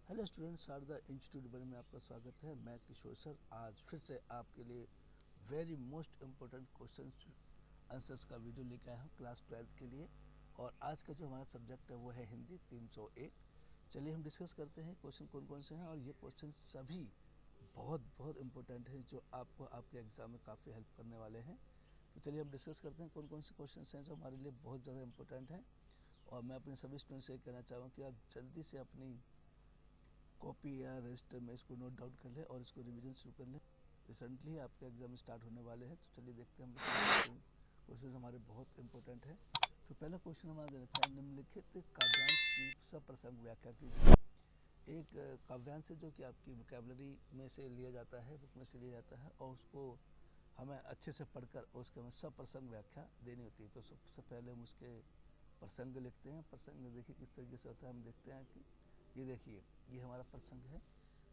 Hello student, Sharda institute बने में आपका स्वागत है। मैं किशोर सर आज फिर से आपके लिए very most important questions answers का वीडियो लेके आया हूँ क्लास 12th के लिए। और आज का जो हमारा सब्जेक्ट है वो है हिंदी 301। चलिए हम डिस्कस करते हैं क्वेश्चन कौन कौन से हैं। और ये क्वेश्चन सभी बहुत बहुत इम्पोर्टेंट हैं जो आपको आपके एग्ज़ाम में काफ़ी हेल्प करने वाले हैं। तो चलिए हम डिस्कस करते हैं कौन कौन से क्वेश्चन हैं जो हमारे लिए बहुत ज़्यादा इम्पोर्टेंट हैं। और मैं अपने सभी स्टूडेंट से कहना चाहूँगा कि आप जल्दी से अपनी कॉपी या रजिस्टर में इसको नोट डाउन कर लें और इसको रिवीजन शुरू कर लें। रिसेंटली आपके एग्जाम स्टार्ट होने वाले हैं, तो चलिए देखते हैं हम क्वेश्चन हमारे बहुत इंपॉर्टेंट है। तो पहला क्वेश्चन हमारा दे रखा है, निम्नलिखित काव्यांश की सप्रसंग व्याख्या कीजिए। एक काव्यांश जो कि आपकी वोकैबुलरी में से लिया जाता है, बुक में से लिया जाता है, और उसको हमें अच्छे से पढ़कर उसके हमें सप्रसंग व्याख्या देनी होती है। तो सबसे पहले हम उसके प्रसंग लिखते हैं। प्रसंग देखिए किस तरीके से होता है। हम देखते हैं कि ये देखिए, ये हमारा प्रसंग है।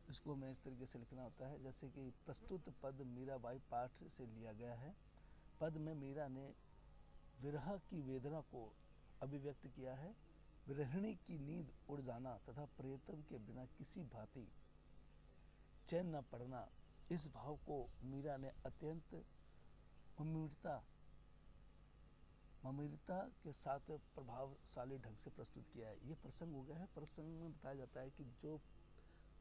इसको हमें इस तरीके से लिखना होता है जैसे कि प्रस्तुत पद मीराबाई पाठ से लिया गया है। पद में मीरा ने विरह की वेदना को अभिव्यक्त किया है। विरहिणी की नींद उड़ जाना तथा प्रियतम के बिना किसी भांति चैन न पड़ना, इस भाव को मीरा ने अत्यंत ममिरता के साथ प्रभावशाली ढंग से प्रस्तुत किया है। ये प्रसंग हो गया है। प्रसंग में बताया जाता है कि जो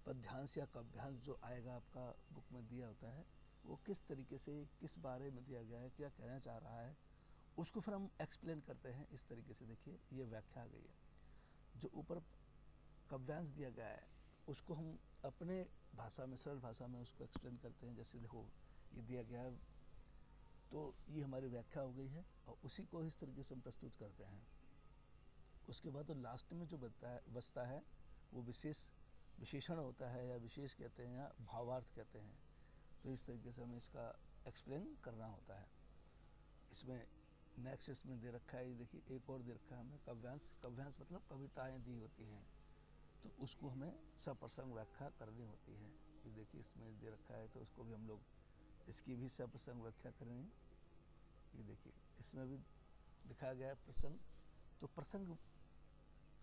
पद्यांश या काव्यांश जो आएगा आपका बुक में दिया होता है, वो किस तरीके से किस बारे में दिया गया है, क्या कहना चाह रहा है, उसको फिर हम एक्सप्लेन करते हैं इस तरीके से। देखिए ये व्याख्या आ गई है। जो ऊपर काव्यांश दिया गया है उसको हम अपने भाषा में, सरल भाषा में उसको एक्सप्लेन करते हैं। जैसे देखो ये दिया गया है, तो ये हमारी व्याख्या हो गई है और उसी को इस तरीके से हम प्रस्तुत करते हैं। उसके बाद तो लास्ट में जो बचता है वो विशेषण होता है, या विशेष कहते हैं, या भावार्थ कहते हैं। तो इस तरीके से हमें इसका एक्सप्लेन करना होता है। इसमें नेक्स्ट इसमें दे रखा है, ये देखिए एक और दे रखा है हमें काव्यांश। काव्यांश मतलब कविताएं दी होती हैं, तो उसको हमें सप्रसंग व्याख्या करनी होती है। ये देखिए इसमें दे रखा है, तो उसको भी हम लोग इसकी भी सप्रसंग व्याख्या करेंगे। ये देखिए इसमें भी दिखाया गया है प्रसंग। तो प्रसंग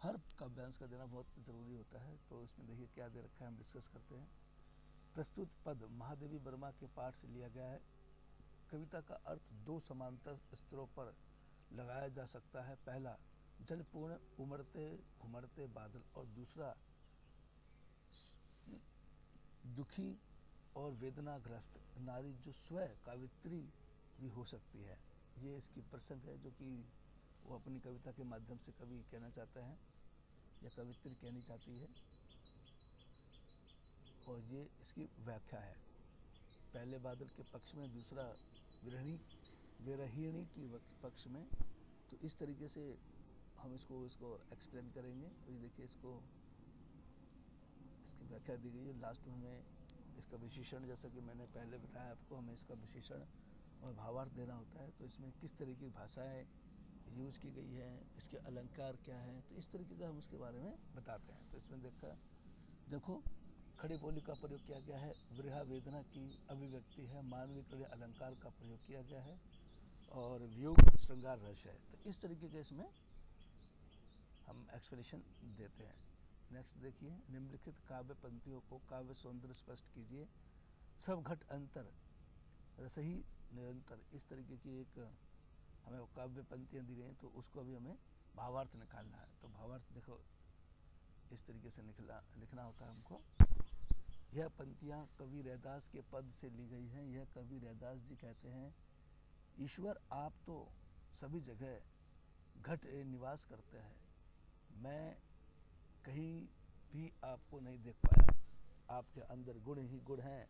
हर काव्यांश का देना बहुत ज़रूरी होता है। तो इसमें देखिए क्या दे रखा है, हम डिस्कस करते हैं। प्रस्तुत पद महादेवी वर्मा के पाठ से लिया गया है। कविता का अर्थ दो समांतर स्तरों पर लगाया जा सकता है। पहला, जलपूर्ण उमड़ते घुमड़ते बादल, और दूसरा दुखी और वेदनाग्रस्त नारी जो स्वयं कावित्री भी हो सकती है। ये इसकी प्रसंग है जो कि वो अपनी कविता के माध्यम से कवि कहना चाहता है या कवित्री कहनी चाहती है। और ये इसकी व्याख्या है। पहले बादल के पक्ष में, दूसरा विरहिणी की पक्ष में। तो इस तरीके से हम इसको एक्सप्लेन करेंगे। तो ये देखिए इसकी व्याख्या दी गई है। लास्ट में हमें इसका विशेषण, जैसा कि मैंने पहले बताया आपको, हमें इसका विशेषण और भावार्थ देना होता है। तो इसमें किस तरीके की भाषाएं यूज की गई है, इसके अलंकार क्या है, तो इस तरीके का हम उसके बारे में बताते हैं। तो इसमें देखो खड़ी बोली का प्रयोग किया गया है, विरह वेदना की अभिव्यक्ति है, मानवीय खड़े अलंकार का प्रयोग किया गया है, और वियोग श्रृंगार रस है। तो इस तरीके के इसमें हम एक्सप्लेनेशन देते हैं। नेक्स्ट देखिए, निम्नलिखित काव्य पंक्तियों को काव्य सौंदर्य स्पष्ट कीजिए। सब घट अंतर रसही निरंतर, इस तरीके की एक हमें काव्य पंक्तियाँ दी गई, तो उसको भी हमें भावार्थ निकालना है। तो भावार्थ देखो इस तरीके से लिखना होता है हमको। यह पंक्तियाँ कवि रैदास के पद से ली गई हैं। यह कवि रैदास जी कहते हैं, ईश्वर आप तो सभी जगह घट निवास करते हैं, मैं कहीं भी आपको नहीं देख पाया। आपके अंदर गुण ही गुण हैं,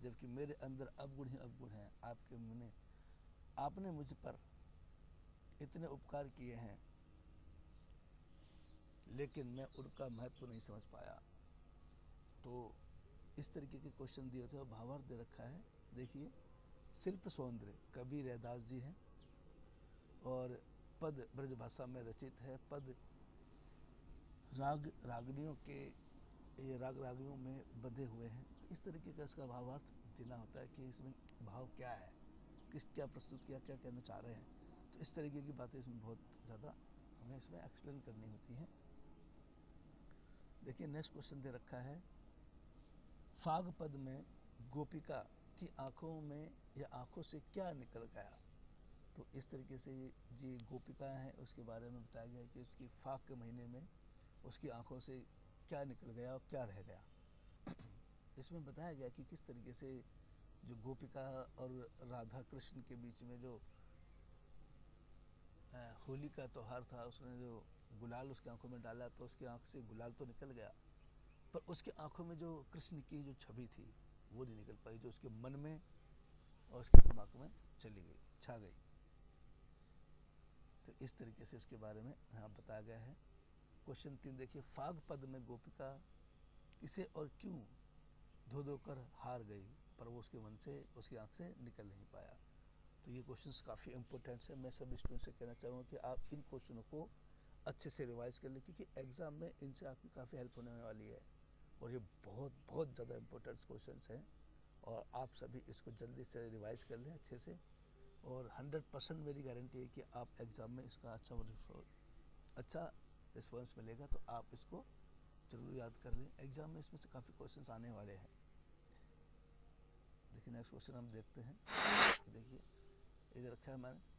जबकि मेरे अंदर अवगुण ही अवगुण हैं। आपने मुझ पर इतने उपकार किए हैं, लेकिन मैं उनका महत्व नहीं समझ पाया। तो इस तरीके के क्वेश्चन दिए होते हैं और भावार्थ दे रखा है। देखिए, शिल्प सौंदर्य कवि रैदास जी हैं, और पद ब्रज भाषा में रचित है। पद रागनियों में बंधे हुए हैं। तो इस तरीके का इसका भावार्थ देना होता है कि इसमें भाव क्या है, क्या प्रस्तुत किया, क्या कहना चाह रहे हैं। तो इस तरीके की बातें इसमें बहुत ज़्यादा हमें इसमें एक्सप्लेन करनी होती हैं। देखिए नेक्स्ट क्वेश्चन दे रखा है, फाग पद में गोपिका की आंखों में या आंखों से क्या निकल गया। तो इस तरीके से जी गोपिका है उसके बारे में बताया गया कि उसकी फाग के महीने में उसकी आंखों से क्या निकल गया और क्या रह गया। इसमें बताया गया कि किस तरीके से जो गोपिका और राधा कृष्ण के बीच में जो होली का त्यौहार था, उसने जो गुलाल उसकी आंखों में डाला तो उसकी आंख से गुलाल तो निकल गया, पर उसकी आंखों में जो कृष्ण की जो छवि थी वो नहीं निकल पाई, जो उसके मन में और उसके दिमाग में चली गई, छा गई। तो इस तरीके से उसके बारे में यहाँ बताया गया है। क्वेश्चन 3 देखिए, फाग पद में गोपिका किसे और क्यों धो धो कर हार गई, पर वो उसके मन से उसकी आंख से निकल नहीं पाया। तो ये क्वेश्चंस काफ़ी इंपॉर्टेंट है। मैं सभी स्टूडेंट से कहना चाहूँगा कि आप इन क्वेश्चनों को अच्छे से रिवाइज कर लें, क्योंकि एग्जाम में इनसे आपकी काफ़ी हेल्प होने वाली है और ये बहुत बहुत ज़्यादा इंपॉर्टेंट क्वेश्चंस हैं और आप सभी इसको जल्दी से रिवाइज कर लें अच्छे से, और 100% मेरी गारंटी है कि आप एग्ज़ाम में इसका अच्छा रिस्पॉन्स मिलेगा। तो आप इसको जरूर याद कर लें, एग्जाम में इसमें से काफ़ी क्वेश्चंस आने वाले हैं। देखिए नेक्स्ट क्वेश्चन हम देखते हैं। देखिए इधर रखा है मैंने,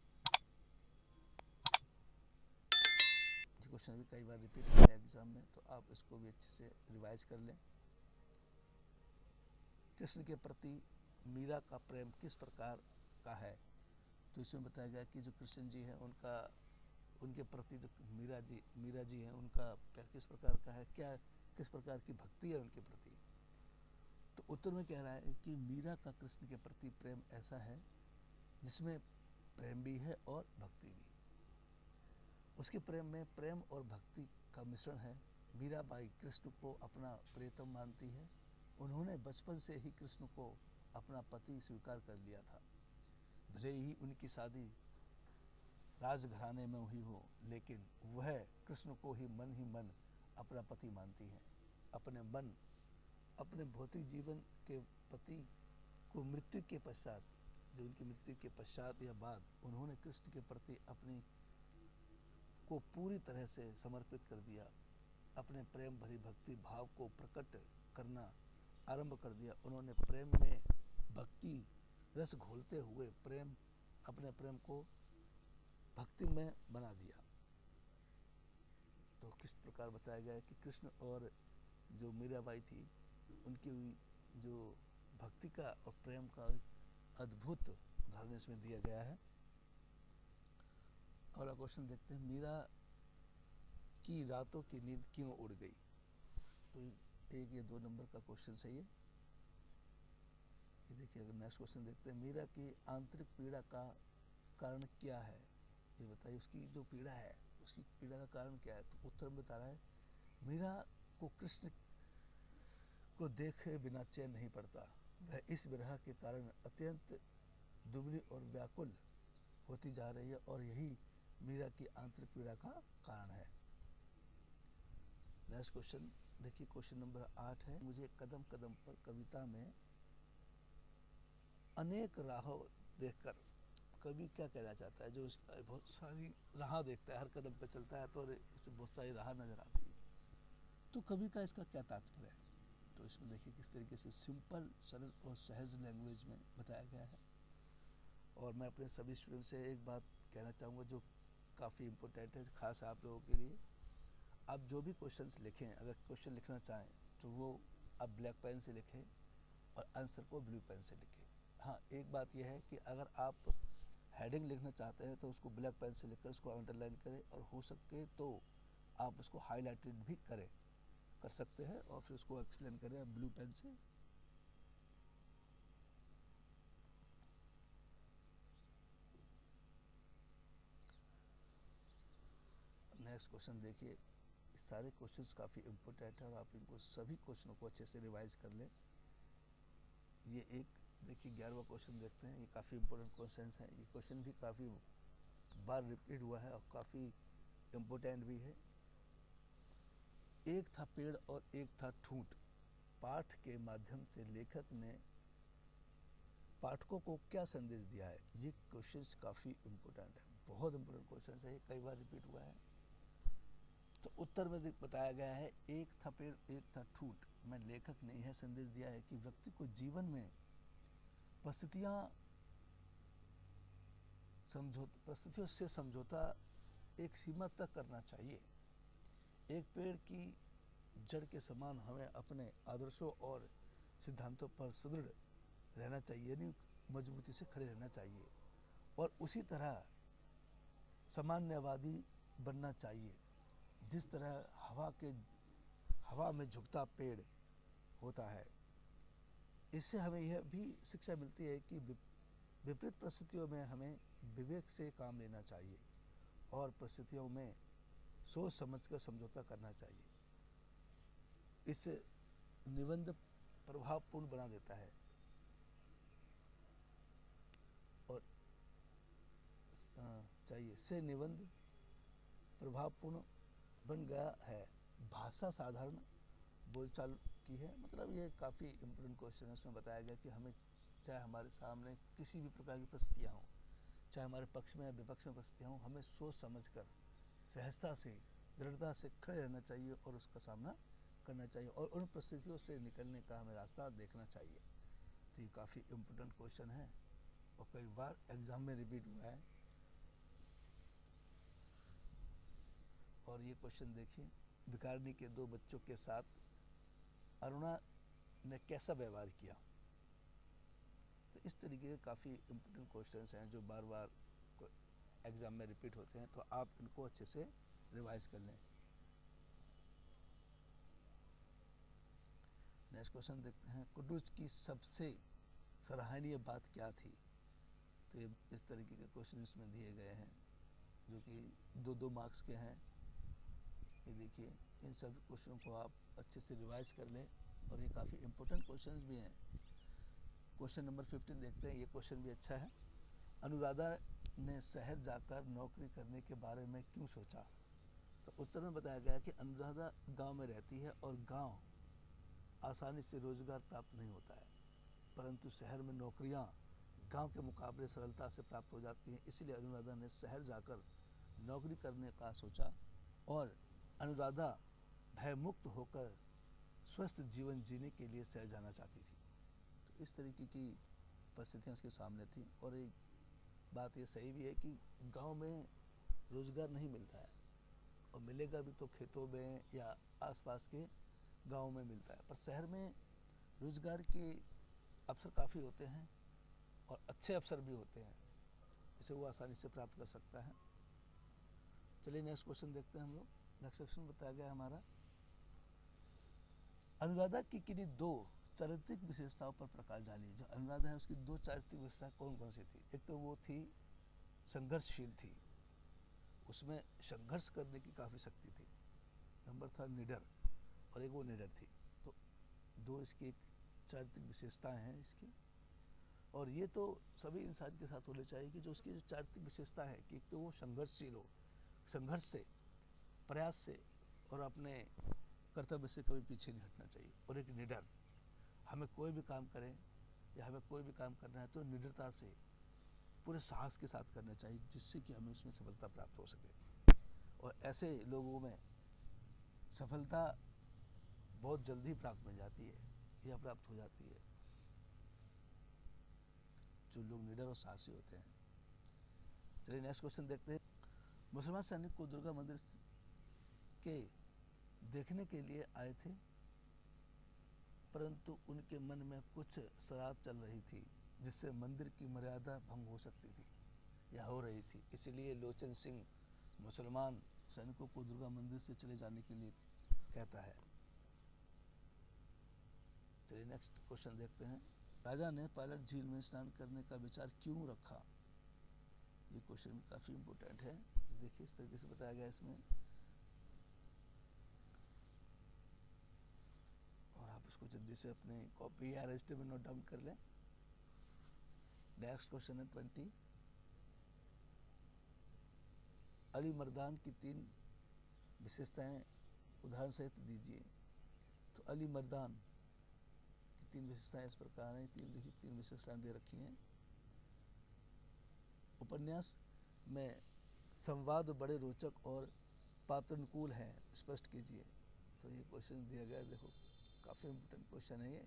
क्वेश्चन भी कई बार रिपीट हुआ है एग्जाम में, तो आप इसको भी अच्छे से रिवाइज कर लें। कृष्ण के प्रति मीरा का प्रेम किस प्रकार का है। तो इसमें बताया गया कि जो कृष्ण जी हैं उनके प्रति जो मीरा जी हैं उनका प्यार किस प्रकार का है, क्या किस प्रकार की भक्ति है उनके प्रति। तो उत्तर में कह रहा है कि मीरा का कृष्ण के प्रति प्रेम ऐसा है जिसमें प्रेम भी है और भक्ति भी। उसके प्रेम में प्रेम और भक्ति का मिश्रण है। मीराबाई कृष्ण को अपना प्रियतम मानती है। उन्होंने बचपन से ही कृष्ण को अपना पति स्वीकार कर लिया था। भले ही उनकी शादी राजघराने में हुई हो, लेकिन वह कृष्ण को ही मन अपना पति मानती है। अपने भौतिक जीवन के पति को मृत्यु के पश्चात, जो उनकी मृत्यु के पश्चात या बाद, उन्होंने कृष्ण के प्रति अपनी को पूरी तरह से समर्पित कर दिया। अपने प्रेम भरी भक्ति भाव को प्रकट करना आरंभ कर दिया। उन्होंने प्रेम में भक्ति रस घोलते हुए अपने प्रेम को भक्ति में बना दिया। तो किस प्रकार बताया गया है कि कृष्ण और जो मीराबाई थी उनकी जो भक्ति का और प्रेम का अद्भुत उदाहरण इसमें दिया गया है। और क्वेश्चन देखते हैं, मीरा की रातों की नींद क्यों उड़ गई। तो ये 2 नंबर का क्वेश्चन है। ये देखिए, अगर नेक्स्ट क्वेश्चन देखते हैं, मीरा की आंतरिक पीड़ा का कारण क्या है, ये बताइए। उसकी जो पीड़ा है उसकी पीड़ा का कारण क्या है। तो उत्तर में बता रहा है, मीरा को कृष्ण को देखे बिना चैन नहीं पड़ता। वह इस विरह के कारण अत्यंत दुबली और व्याकुल होती जा रही है और यही मीरा की आंतरिक पीड़ा का कारण है। नेक्स्ट क्वेश्चन देखिए, क्वेश्चन नंबर 8 है, मुझे कदम कदम पर कविता में अनेक राहों देखकर कवि क्या कहना चाहता है। जो बहुत सारी राह देखता है, हर कदम पर चलता है तो उसे बहुत सारी राह नजर आती है, तो कवि का इसका क्या तात्पर्य है। तो इसमें देखिए किस तरीके से सिंपल सरल और सहज लैंग्वेज में बताया गया है। और मैं अपने सभी स्टूडेंट से एक बात कहना चाहूँगा जो काफ़ी इम्पोर्टेंट है, खास आप लोगों के लिए। आप जो भी क्वेश्चंस लिखें, अगर क्वेश्चन लिखना चाहें तो वो आप ब्लैक पेन से लिखें और आंसर को ब्लू पेन से लिखें। हाँ, एक बात यह है कि अगर आप हेडिंग लिखना चाहते हैं तो उसको ब्लैक पेन से लिखकर उसको अंडरलाइन करें, और हो सके तो आप उसको हाईलाइटेड भी कर सकते हैं और फिर उसको एक्सप्लेन करें ब्लू पेन से। नेक्स्ट क्वेश्चन देखिए, सारे क्वेश्चंस काफ़ी इम्पोर्टेंट है और आप इनको सभी क्वेश्चनों को अच्छे से रिवाइज कर लें। ये एक देखिए 11वां क्वेश्चन देखते हैं, ये काफ़ी इम्पोर्टेंट क्वेश्चन है। ये क्वेश्चन भी काफ़ी बार रिपीट हुआ है और काफ़ी इम्पोर्टेंट भी है। एक था पेड़ और एक था ठूंठ, पाठ के माध्यम से लेखक ने पाठकों को क्या संदेश दिया है। ये क्वेश्चन काफ़ी इम्पोर्टेंट है, बहुत इम्पोर्टेंट क्वेश्चन है, ये कई बार रिपीट हुआ है। तो उत्तर में बताया गया है, एक था पेड़ एक था ठूठ में लेखक ने यह संदेश दिया है कि व्यक्ति को जीवन में परिस्थितियों से समझौता एक सीमा तक करना चाहिए। एक पेड़ की जड़ के समान हमें अपने आदर्शों और सिद्धांतों पर सुदृढ़ रहना चाहिए, यानी मजबूती से खड़े रहना चाहिए, और उसी तरह सामान्यवादी बनना चाहिए जिस तरह हवा में झुकता पेड़ होता है। इससे हमें यह भी शिक्षा मिलती है कि विपरीत परिस्थितियों में हमें विवेक से काम लेना चाहिए और परिस्थितियों में सोच समझकर समझौता करना चाहिए। इस निबंध प्रभावपूर्ण बना देता है और चाहिए से निबंध प्रभावपूर्ण बन गया है। भाषा साधारण बोलचाल की है, मतलब ये काफ़ी इम्पोर्टेंट क्वेश्चन है। उसमें बताया गया कि हमें चाहे हमारे सामने किसी भी प्रकार की परिस्थितियाँ हों, चाहे हमारे पक्ष में या विपक्ष में परिस्थितियाँ हों, हमें सोच समझकर सहजता से दृढ़ता से खड़े रहना चाहिए और उसका सामना करना चाहिए और उन परिस्थितियों से निकलने का हमें रास्ता देखना चाहिए। तो ये काफ़ी इम्पोर्टेंट क्वेश्चन है और कई बार एग्जाम में रिपीट हुआ है। और ये क्वेश्चन देखिए, भिखारिनी के 2 बच्चों के साथ अरुणा ने कैसा व्यवहार किया। तो इस तरीके के काफ़ी इम्पोर्टेंट क्वेश्चंस हैं जो बार बार एग्जाम में रिपीट होते हैं, तो आप इनको अच्छे से रिवाइज कर लें। नेक्स्ट क्वेश्चन देखते हैं, कुडूस की सबसे सराहनीय बात क्या थी। तो ये इस तरीके के क्वेश्चन इसमें दिए गए हैं जो कि 2-2 मार्क्स के हैं। ये देखिए, इन सब क्वेश्चनों को आप अच्छे से रिवाइज कर लें और ये काफ़ी इम्पोर्टेंट क्वेश्चंस भी हैं। क्वेश्चन नंबर 15 देखते हैं, ये क्वेश्चन भी अच्छा है। अनुराधा ने शहर जाकर नौकरी करने के बारे में क्यों सोचा। तो उत्तर में बताया गया कि अनुराधा गांव में रहती है और गांव आसानी से रोजगार प्राप्त नहीं होता है, परंतु शहर में नौकरियां गांव के मुकाबले सरलता से प्राप्त हो जाती हैं। इसलिए अनुराधा ने शहर जाकर नौकरी करने का सोचा और अनुराधा भयमुक्त होकर स्वस्थ जीवन जीने के लिए शहर जाना चाहती थी। तो इस तरीके की परिस्थितियाँ उसके सामने थी। और एक बात ये सही भी है कि गांव में रोजगार नहीं मिलता है, और मिलेगा भी तो खेतों में या आसपास के गांव में मिलता है, पर शहर में रोजगार के अवसर काफ़ी होते हैं और अच्छे अवसर भी होते हैं, इसे वो आसानी से प्राप्त कर सकता है। चलिए नेक्स्ट क्वेश्चन देखते हैं हम लोग। नेक्स्ट क्वेश्चन बताया गया हमारा, अनुराधा की किन्हीं 2 चारित्रिक विशेषताओं पर प्रकाश डालिए। जो अनुराधा है उसकी 2 चारित्रिक विशेषता कौन कौन सी थी। एक तो वो थी संघर्षशील थी, उसमें संघर्ष करने की काफ़ी शक्ति थी। नंबर था निडर, और एक वो निडर थी। तो 2 इसकी एक चारित्रिक विशेषताएं हैं इसकी, और ये तो सभी इंसान के साथ होने चाहिए कि जो उसकी जो चारित्रिक विशेषता है कि एक तो वो संघर्षशील हो, संघर्ष से, प्रयास से और अपने कर्तव्य से कभी पीछे नहीं हटना चाहिए। और एक निडर, हमें कोई भी काम करें या हमें कोई भी काम करना है तो निडरता से पूरे साहस के साथ करना चाहिए, जिससे कि हमें उसमें सफलता प्राप्त हो सके। और ऐसे लोगों में सफलता बहुत जल्दी प्राप्त मिल जाती है या प्राप्त हो जाती है, जो लोग निडर और साहसी होते हैं। चलिए नेक्स्ट क्वेश्चन देखते हैं। मुसलमान सैनिक को दुर्गा मंदिर के देखने के लिए आए थे, परंतु उनके मन में कुछ शरारत चल रही थी जिससे मंदिर की मर्यादा भंग हो सकती थी या हो रही थी। इसलिए लोचन सिंह मुसलमान सैनिकों को दुर्गा मंदिर से चले जाने के लिए कहता है। चलिए नेक्स्ट क्वेश्चन देखते हैं। राजा ने पायलट झील में स्नान करने का विचार क्यों रखा। ये क्वेश्चन काफ़ी इम्पोर्टेंट है। देखिए इस तरीके से बताया गया इसमें, और आप इसको जल्दी से अपने कॉपी या रजिस्टर में नोट डाउन कर लें। नेक्स्ट क्वेश्चन है 20। अली मर्दान की 3 विशेषताएं उदाहरण सहित दीजिए। तो अली मर्दान की 3 विशेषताएं इस प्रकार हैं। 3 विशेषताएं दे रखी हैं। उपन्यास में संवाद बड़े रोचक और पात्रानुकूल हैं, स्पष्ट कीजिए। तो ये क्वेश्चन दिया गया है, देखो काफ़ी इम्पोर्टेंट क्वेश्चन है ये।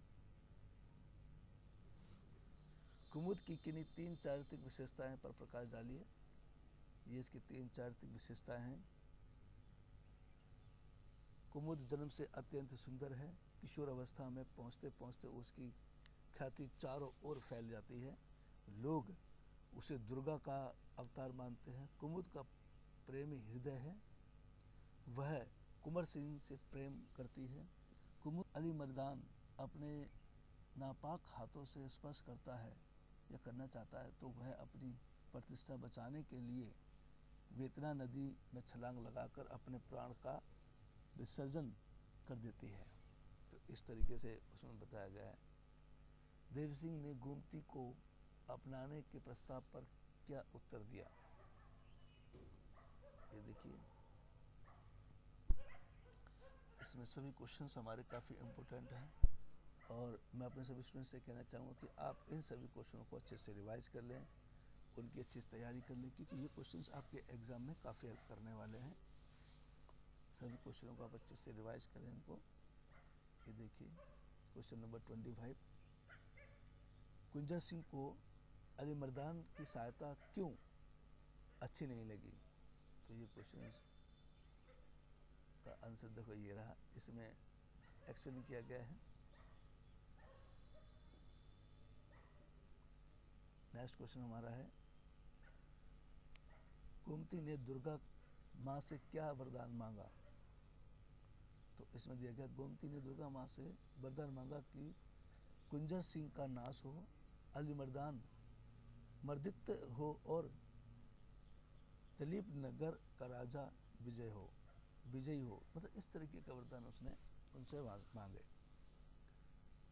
कुमुद की किन्हीं 3 चारित्रिक विशेषताएं पर प्रकाश डालिए। ये इसकी 3 चारित्रिक विशेषताएं हैं। कुमुद जन्म से अत्यंत सुंदर है। किशोर अवस्था में पहुंचते पहुंचते उसकी ख्याति चारों ओर फैल जाती है। लोग उसे दुर्गा का अवतार मानते हैं। कुमुद का प्रेमी हृदय है। वह कुंवर सिंह से प्रेम करती है। कुमुद अली मर्दान अपने नापाक हाथों से स्पर्श करता है या करना चाहता है तो वह अपनी प्रतिष्ठा बचाने के लिए वेतना नदी में छलांग लगाकर अपने प्राण का विसर्जन कर देती है। तो इस तरीके से उसमें बताया गया है। देव सिंह ने गोमती को अपनाने के प्रस्ताव पर क्या उत्तर दिया, ये देखिए। इसमें सभी क्वेश्चंस हमारे काफ़ी इम्पोर्टेंट हैं और मैं अपने सभी स्टूडेंट्स से कहना चाहूँगा कि आप इन सभी क्वेश्चनों को अच्छे से रिवाइज कर लें, उनकी अच्छी तैयारी कर लें, क्योंकि ये क्वेश्चंस आपके एग्ज़ाम में काफ़ी हेल्प करने वाले हैं। सभी क्वेश्चनों को आप अच्छे से रिवाइज करें इनको। ये देखिए क्वेश्चन नंबर 25, कुंजर सिंह को अली मर्दान की सहायता क्यों अच्छी नहीं लगी। तो ये क्वेश्चन का आंसर देखो ये रहा, इसमें एक्सप्लेन किया गया है। नेक्स्ट क्वेश्चन हमारा है, गोमती ने दुर्गा माँ से क्या वरदान मांगा। तो इसमें दिया गया, गोमती ने दुर्गा माँ से वरदान मांगा कि कुंजर सिंह का नाश हो, अली मर्दान मर्दित हो और दिलीप नगर का राजा विजयी हो। मतलब इस तरीके का वरदान उसने उनसे मांगे।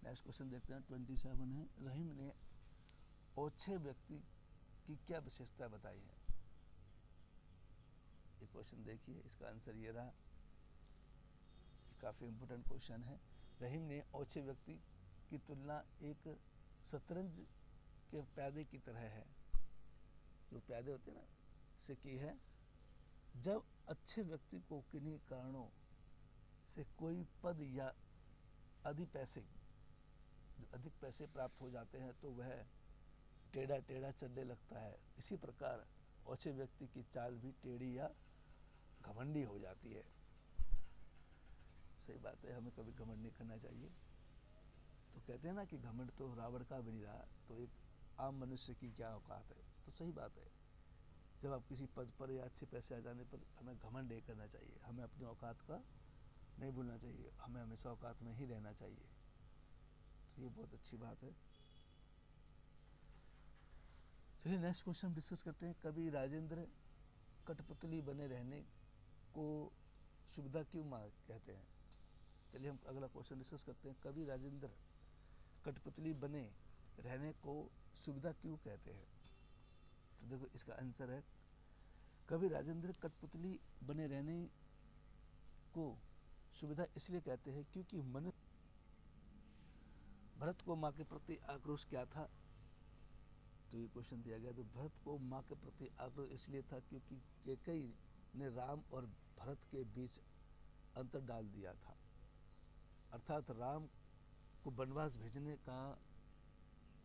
नेक्स्ट क्वेश्चन देखते हैं, 27 है, रहीम ने ओछे व्यक्ति की क्या विशेषता बताई है। ये क्वेश्चन देखिए, इसका आंसर ये रहा, काफ़ी इम्पोर्टेंट क्वेश्चन है। रहीम ने ओछे व्यक्ति की तुलना एक शतरंज के प्यादे की तरह है, जो प्यादे होते हैं ना, से की है। जब अच्छे व्यक्ति को किन्हीं कारणों से कोई पद या अधिक पैसे प्राप्त हो जाते हैं तो वह टेढ़ा टेढ़ा चलने लगता है। इसी प्रकार ओछे व्यक्ति की चाल भी टेढ़ी या घमंडी हो जाती है। सही बात है, हमें कभी घमंड नहीं करना चाहिए। तो कहते हैं ना कि घमंड तो रावण का भी नहीं रहा, तो एक आम मनुष्य की क्या औकात है। तो सही बात है, जब आप किसी पद पर या अच्छे पैसे आ जाने पर हमें घमंड नहीं करना चाहिए, हमें अपनी औकात का नहीं भूलना चाहिए, हमें हमेशा औकात में ही रहना चाहिए। तो ये बहुत अच्छी बात है। चलिए नेक्स्ट क्वेश्चन डिस्कस करते हैं, कवि राजेंद्र कठपुतली बने रहने को सुविधा क्यों कहते हैं। चलिए हम अगला क्वेश्चन डिस्कस करते हैं, कवि राजेंद्र कठपुतली बने रहने को सुविधा क्यों कहते हैं। तो देखो इसका आंसर है, कवि राजेंद्र कठपुतली बने रहने को सुविधा इसलिए कहते हैं क्योंकि मनुष्य भरत को माँ के प्रति आक्रोश क्या था। तो ये क्वेश्चन दिया गया, तो भरत को माँ के प्रति आक्रोश इसलिए था क्योंकि कैकेयी ने राम और भरत के बीच अंतर डाल दिया था, अर्थात राम को वनवास भेजने का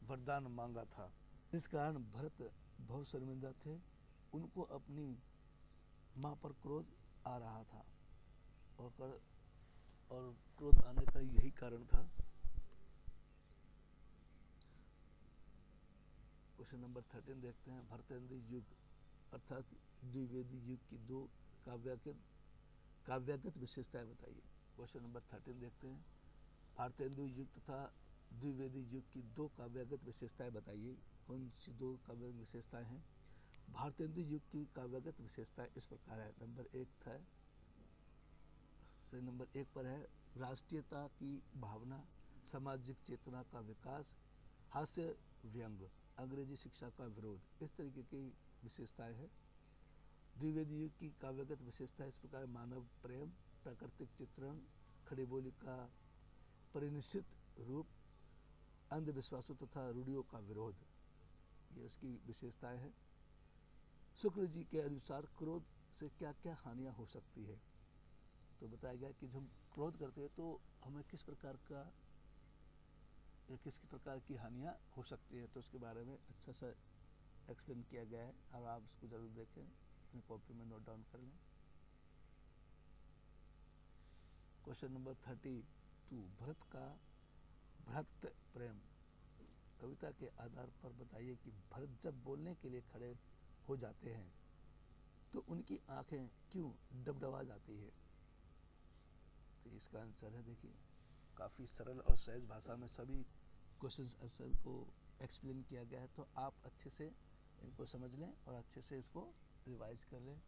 वरदान मांगा था, जिस कारण भरत बहुत शर्मिंदा थे। उनको अपनी माँ पर क्रोध आ रहा था और क्रोध आने का यही कारण था। क्वेश्चन नंबर 13 देखते हैं, भरतेंद्र युग अर्थात द्विवेदी युग की दो काव्यगत विशेषताएं बताइए। क्वेश्चन नंबर 13 देखते हैं, भारतेंदु युग तथा द्विवेदी युग की दो काव्यगत विशेषताएं बताइए। कौन सी दो काव्यगत विशेषताएं हैं। भारतेंदु युग की काव्यगत विशेषताएं इस प्रकार है। नंबर एक पर है, राष्ट्रीयता की भावना, सामाजिक चेतना का विकास, हास्य व्यंग, अंग्रेजी शिक्षा का विरोध। इस तरीके की विशेषताएं हैं। द्विवेदी युग की काव्यगत विशेषता इस प्रकार, मानव प्रेम, प्राकृतिक चित्रण, खड़ी बोली का परिनिश्चित रूप, अंधविश्वासों तथा रूढ़ियों का विरोध, ये उसकी विशेषताएं हैं। शुक्ल जी के अनुसार क्रोध से क्या क्या हानियाँ हो सकती है। तो बताया गया कि जब हम क्रोध करते हैं तो हमें किस प्रकार का या किस प्रकार की हानियाँ हो सकती है, तो उसके बारे में अच्छा सा एक्सप्लेन किया गया है और आप उसको ज़रूर देखें, अपनी कॉपी में नोट डाउन कर लें। क्वेश्चन नंबर 32, भरत का भ्रातृ प्रेम। कविता के आधार पर बताइए कि भरत जब बोलने के लिए खड़े हो जाते हैं तो उनकी आंखें क्यों डबडबा जाती है। तो इसका आंसर है, देखिए काफ़ी सरल और सहज भाषा में सभी क्वेश्चन आंसर को एक्सप्लेन किया गया है, तो आप अच्छे से इनको समझ लें और अच्छे से इसको रिवाइज कर लें।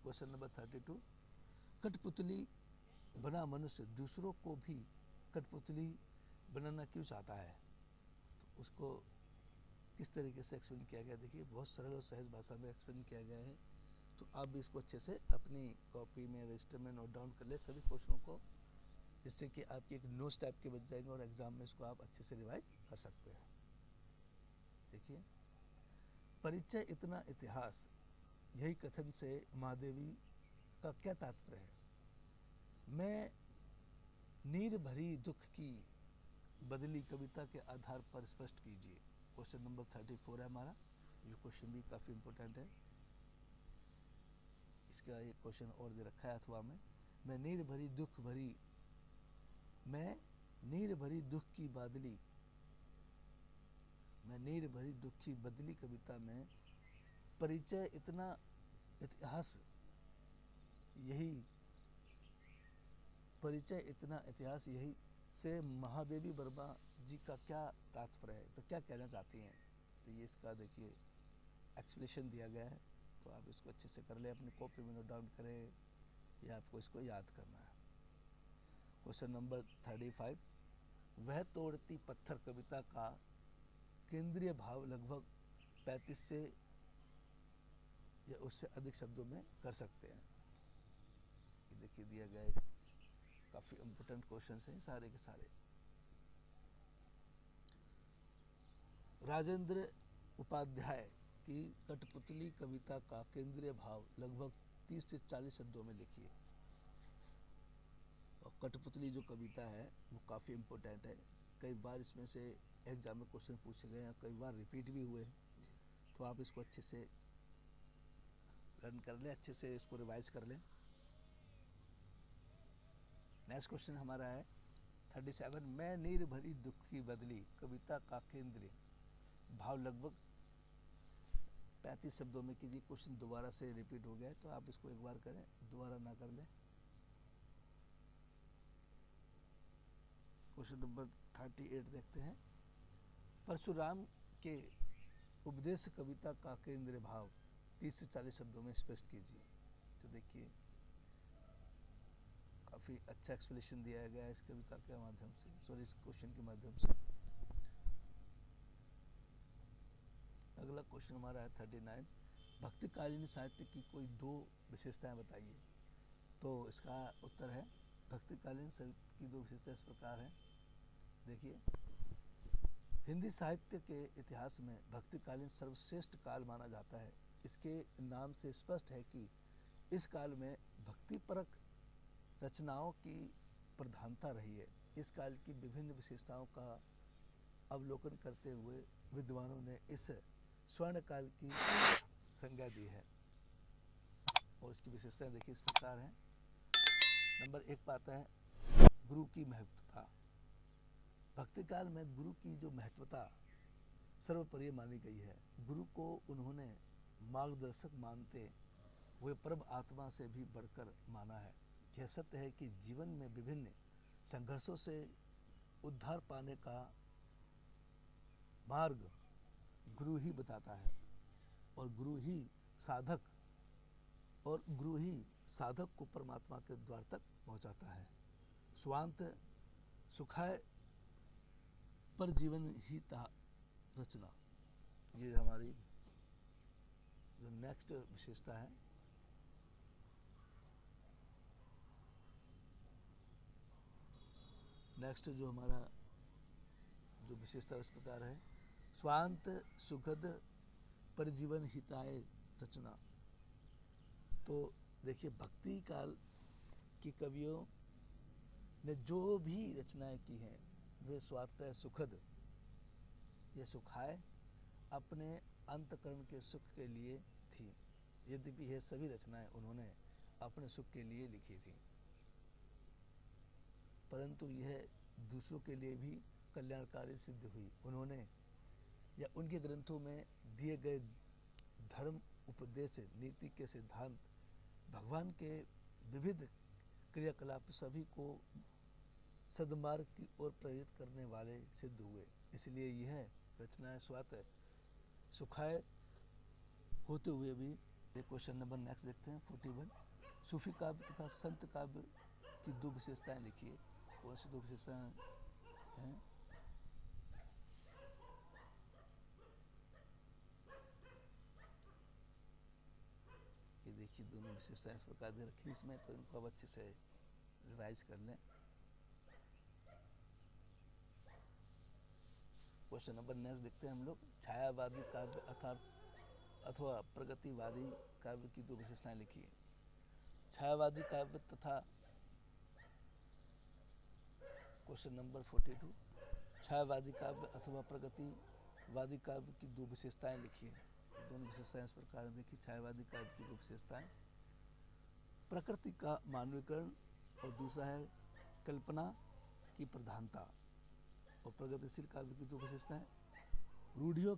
क्वेश्चन नंबर 32, कठपुतली बना मनुष्य दूसरों को भी कठपुतली बनाना क्यों चाहता है। तो उसको किस तरीके से एक्सप्लेन किया गया, देखिए बहुत सरल और सहज भाषा में एक्सप्लेन किया गया है। तो आप भी इसको अच्छे से अपनी कॉपी में रजिस्टर में नोट डाउन कर ले सभी क्वेश्चनों को, जिससे कि आपकी एक नोट्स टाइप के बन जाएंगे और एग्जाम में इसको आप अच्छे से रिवाइज कर सकते हैं। देखिए, परिचय इतना इतिहास, यही कथन से महादेवी का क्या तात्पर्य है। मैं नीर भरी दुख की बदली कविता के आधार पर स्पष्ट कीजिए। क्वेश्चन नंबर 34 है हमारा, ये क्वेश्चन भी काफ़ी इंपॉर्टेंट है। इसका एक क्वेश्चन और दे रखा है अथवा में, मैं नीर भरी दुख की बादली, मैं नीर भरी दुख की बदली कविता में परिचय इतना इतिहास, यही से महादेवी वर्मा जी का क्या तात्पर्य है, तो क्या कहना चाहती हैं। तो ये इसका देखिए एक्सप्लेनेशन दिया गया है, तो आप इसको अच्छे से कर लें, अपनी कॉपी में नोट डाउन करें या आपको इसको याद करना है। क्वेश्चन नंबर 35, वह तोड़ती पत्थर कविता का केंद्रीय भाव लगभग 35 से या उससे अधिक शब्दों में कर सकते हैं। ये देखिए दिया गया है, काफ़ी इम्पोर्टेंट क्वेश्चन हैं सारे के सारे। राजेंद्र उपाध्याय की कठपुतली कविता का केंद्रीय भाव लगभग 30 से 40 शब्दों में लिखिए। और कठपुतली जो कविता है वो काफ़ी इम्पोर्टेंट है, कई बार इसमें से एग्जाम में क्वेश्चन पूछे गए हैं, कई बार रिपीट भी हुए हैं, तो आप इसको अच्छे से लर्न कर लें, अच्छे से इसको रिवाइज कर लें। नेक्स्ट क्वेश्चन हमारा है 37, मैं नीर भरी दुख की बदली कविता का केंद्रीय भाव लगभग 35 शब्दों में कीजिए। क्वेश्चन दोबारा से रिपीट हो गया है, तो आप इसको एक बार करें, दोबारा ना कर लें। क्वेश्चन नंबर 38 देखते हैं, परशुराम के उपदेश कविता का केंद्रीय भाव 30 से 40 शब्दों में स्पष्ट कीजिए। तो देखिए काफ़ी अच्छा एक्सप्लेनेशन दिया गया है इस कविता के माध्यम से, सॉरी इस क्वेश्चन के माध्यम से। अगला क्वेश्चन हमारा है 39, भक्तिकालीन साहित्य की कोई दो विशेषताएं बताइए। तो इसका उत्तर है, भक्तिकालीन साहित्य की दो विशेषताएं इस प्रकार हैं। देखिए, हिंदी साहित्य के इतिहास में भक्तिकालीन सर्वश्रेष्ठ काल माना जाता है। इसके नाम से स्पष्ट है कि इस काल में भक्तिपरक रचनाओं की प्रधानता रही है। इस काल की विभिन्न विशेषताओं का अवलोकन करते हुए विद्वानों ने इस स्वर्ण काल की संज्ञा दी है और इसकी विशेषताएं देखिए इस प्रकार हैं। नंबर 1 पर आता है गुरु की महत्वता। भक्ति काल में गुरु की जो महत्वता सर्वोपरि मानी गई है। गुरु को उन्होंने मार्गदर्शक मानते हुए परम आत्मा से भी बढ़कर माना है। यह सत्य है कि जीवन में विभिन्न संघर्षों से उद्धार पाने का मार्ग गुरु ही बताता है और गुरु ही साधक को परमात्मा के द्वार तक पहुंचाता है। स्वांत सुखाय पर जीवन ही रचना, ये हमारी जो नेक्स्ट विशेषता है। नेक्स्ट जो हमारा जो विशेषता इस प्रकार है, स्वांत सुखद परिजीवन हिताय रचना। तो देखिए भक्ति काल की कवियों ने जो भी रचनाएं की हैं वे स्वातः सुखद, ये सुखाए अपने अंतकरण के सुख के लिए थी। यद्यपि यह सभी रचनाएं उन्होंने अपने सुख के लिए लिखी थी, परंतु यह दूसरों के लिए भी कल्याणकारी सिद्ध हुई। उन्होंने या उनके ग्रंथों में दिए गए धर्म उपदेश, नीति के सिद्धांत, भगवान के विविध क्रियाकलाप सभी को सद्मार्ग की ओर प्रेरित करने वाले सिद्ध हुए। इसलिए यह रचनाएं स्वतः सुखाए होते हुए भी। क्वेश्चन नंबर नेक्स्ट देखते हैं 41। सूफी काव्य तथा संत काव्य की दो विशेषताएं लिखिए। कौन सी दो विशेषताएं हैं? ये देखिए दोनों विशेषताएं इस प्रकार दे रखी इसमें, तो इनको अब अच्छे से रिवाइज कर लें। क्वेश्चन नंबर नेक्स्ट देखते हैं हम लोग। छायावादी काव्य अथवा प्रगतिवादी काव्य की दो विशेषताएं लिखिए। छायावादी काव्य तथा क्वेश्चन नंबर 42। छायावादी काव्य अथवा प्रगतिवादी काव्य की दो विशेषताएं लिखिए। दोनों विशेषताएं इस प्रकार देखिए। छायावादी काव्य की दो विशेषताएं, प्रकृति का मानवीकरण और दूसरा है कल्पना की प्रधानता। और प्रगतिशील काव्य की दो विशेषताएं, रूढ़ियों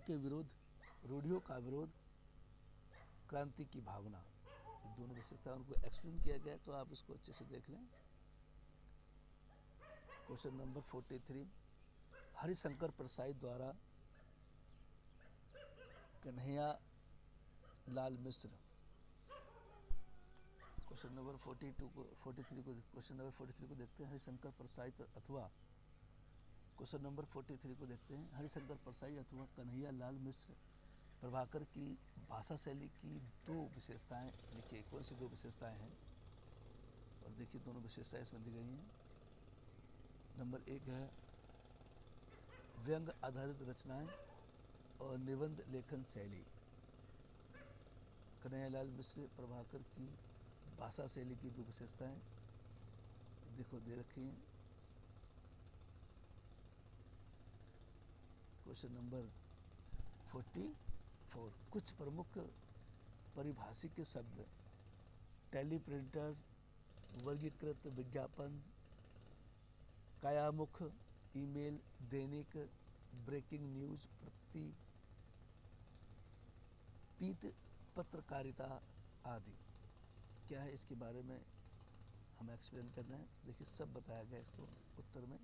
का विरोध, क्रांति की भावना। ये दोनों विशेषताओं को एक्सप्लेन किया गया है, तो आप इसको अच्छे से देख लें। Question number 43। हरिशंकर परसाई द्वारा कन्हैया लाल मिश्र। क्वेश्चन नंबर 42 को 43 को क्वेश्चन नंबर 43 को देखते हैं। हरिशंकर परसाई अथवा क्वेश्चन नंबर 43 को देखते हैं। हरिशंकर परसाई अथवा कन्हैया लाल मिश्र प्रभाकर की भाषा शैली की दो विशेषताएं लिखिए। कौन सी दो विशेषताएं हैं? और देखिए दोनों विशेषताएं इसमें दी गई हैं। नंबर 1 है व्यंग आधारित रचनाएं और निबंध लेखन शैली। कन्हैयालाल मिश्र प्रभाकर की भाषा शैली की दो विशेषताएं देखो दे रखी हैं। Question number 44। कुछ प्रमुख परिभाषिक के शब्द टेलीप्रिंटर्स, वर्गीकृत विज्ञापन, कायामुख, ईमेल, दैनिक, ब्रेकिंग न्यूज, पीत पत्रकारिता आदि क्या है, इसके बारे में हमें एक्सप्लेन करना है। देखिए सब बताया गया इसको उत्तर में,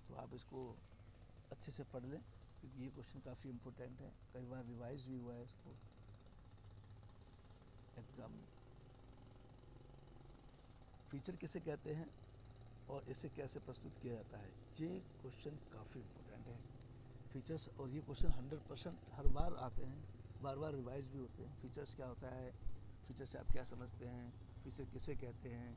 तो आप इसको अच्छे से पढ़ लें क्योंकि ये क्वेश्चन काफ़ी इम्पोर्टेंट है। कई बार रिवाइज भी हुआ है इसको एग्जाम में। फीचर किसे कहते हैं और इसे कैसे प्रस्तुत किया जाता है, ये क्वेश्चन काफ़ी इम्पोर्टेंट है। फीचर्स, और ये क्वेश्चन 100% हर बार आते हैं, बार बार रिवाइज भी होते हैं। फीचर्स क्या होता है, फीचर से आप क्या समझते हैं, फीचर किसे कहते हैं,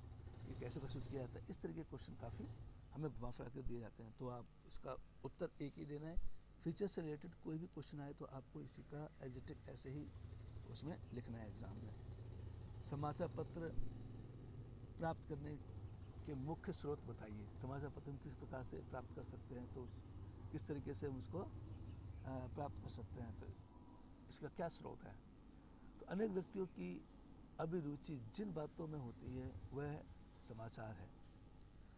ये कैसे प्रस्तुत किया जाता है, इस तरह के क्वेश्चन काफ़ी हमें घुमा फिरा कर दिए जाते हैं। तो आप इसका उत्तर एक ही देना है। फीचर से रिलेटेड कोई भी क्वेश्चन आए तो आपको इसी का एडजेक्टिव ऐसे ही उसमें लिखना है एग्ज़ाम में। समाचार पत्र प्राप्त करने के मुख्य स्रोत बताइए। समाचार पत्र हम किस प्रकार से प्राप्त कर सकते हैं, तो किस तरीके से हम उसको प्राप्त कर सकते हैं, तो इसका क्या स्रोत है। तो अनेक व्यक्तियों की अभिरुचि जिन बातों में होती है वह समाचार है।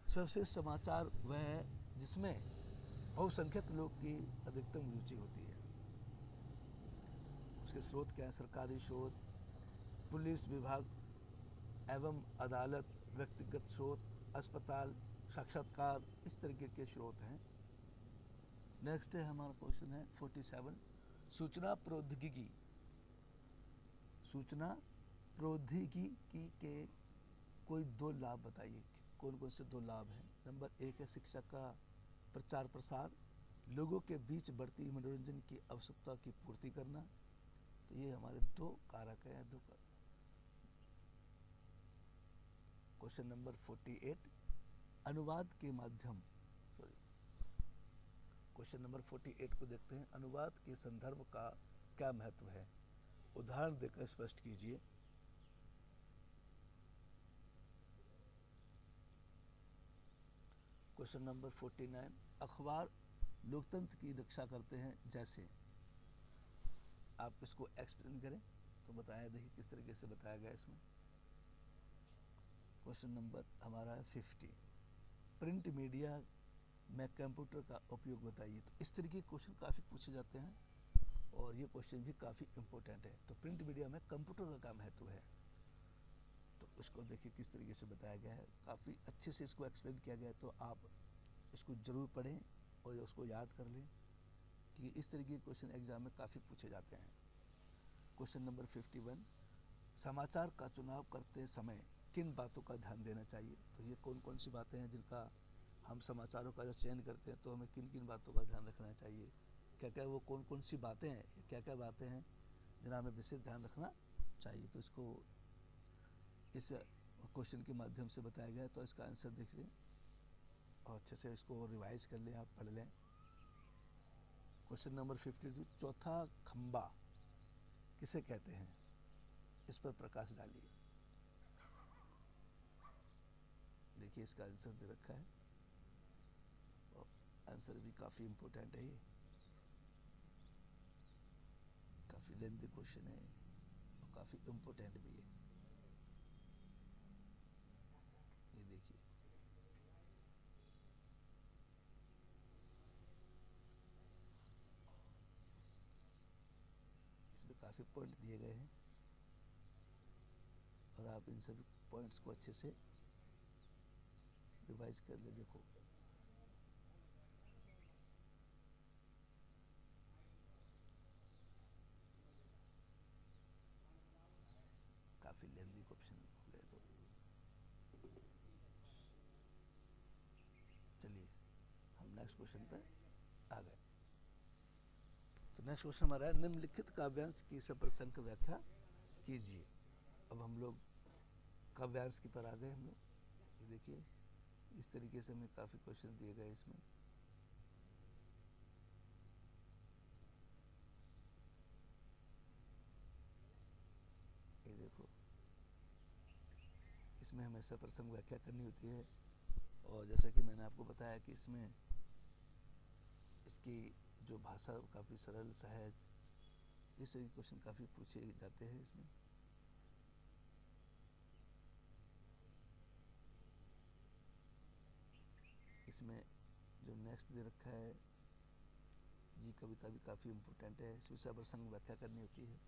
सर्वश्रेष्ठ समाचार वह है जिसमें बहुसंख्यक लोग की अधिकतम रुचि होती है। उसके स्रोत क्या है? सरकारी स्रोत, पुलिस विभाग एवं अदालत, व्यक्तिगत स्रोत, अस्पताल, साक्षात्कार, इस तरीके के स्रोत हैं। नेक्स्ट है हमारा क्वेश्चन है 47। सूचना प्रौद्योगिकी के कोई दो लाभ बताइए। कौन कौन से दो लाभ हैं? नंबर 1 है शिक्षा का प्रचार प्रसार, लोगों के बीच बढ़ती मनोरंजन की आवश्यकता की पूर्ति करना। तो ये हमारे दो कारक हैं। Question number 48। अनुवाद के माध्यम क्वेश्चन नंबर 48 को देखते हैं। अनुवाद के संदर्भ का क्या महत्व है, उदाहरण देकर स्पष्ट कीजिए। क्वेश्चन नंबर 49, अखबार लोकतंत्र की रक्षा करते हैं जैसे, आप इसको एक्सप्लेन करें तो बताया, देखिए किस तरीके से बताया गया इसमें। क्वेश्चन नंबर हमारा है 50, प्रिंट मीडिया में कंप्यूटर का उपयोग बताइए। तो इस तरीके के क्वेश्चन काफ़ी पूछे जाते हैं और ये क्वेश्चन भी काफ़ी इम्पोर्टेंट है। तो प्रिंट मीडिया में कंप्यूटर का क्या महत्व है, तो उसको देखिए किस तरीके से बताया गया है, काफ़ी अच्छे से इसको एक्सप्लेन किया गया है। तो आप इसको ज़रूर पढ़ें और उसको याद कर लें कि इस तरीके के क्वेश्चन एग्जाम में काफ़ी पूछे जाते हैं। क्वेश्चन नंबर 51, समाचार का चुनाव करते समय किन बातों का ध्यान देना चाहिए। तो ये कौन कौन सी बातें हैं जिनका हम समाचारों का जो चयन करते हैं तो हमें किन किन बातों का ध्यान रखना चाहिए, क्या क्या वो कौन कौन सी बातें हैं, क्या क्या बातें हैं जिन्हें हमें विशेष ध्यान रखना चाहिए। तो इसको इस क्वेश्चन के माध्यम से बताया गया है। तो इसका आंसर देख लें और अच्छे से इसको रिवाइज कर लें, आप पढ़ लें। क्वेश्चन नंबर 52, चौथा खंबा किसे कहते हैं, इस पर प्रकाश डालिए। देखिए इसका आंसर दे रखा है और आंसर भी काफ़ी इम्पोर्टेंट है, ये काफ़ी लेंथी क्वेश्चन है और काफ़ी इम्पोर्टेंट भी है। ये देखिए इसमें काफ़ी पॉइंट दिए गए हैं और आप इन सभी पॉइंट्स को अच्छे से रिवाइज कर ले। देखो काफ़ी लेंथी क्वेश्चन हो गए। तो चलिए हम नेक्स्ट क्वेश्चन पर आ गए। तो नेक्स्ट क्वेश्चन हमारा है, निम्नलिखित काव्यांश की सप्रसंग व्याख्या कीजिए। अब हम लोग काव्यांश की पर आ गए हम लोग। ये देखिए इस तरीके से हमें काफ़ी क्वेश्चन दिए गए इसमें। ये देखो इसमें हमें सप्रसंग व्याख्या करनी होती है और जैसा कि मैंने आपको बताया कि इसमें इसकी जो भाषा काफ़ी सरल सहज, इस तरह के क्वेश्चन काफ़ी पूछे जाते हैं इसमें। इसमें जो नेक्स्ट दे रखा है जी कविता भी काफ़ी इम्पोर्टेंट है, इसमें सप्रसंग व्याख्या करनी होती है।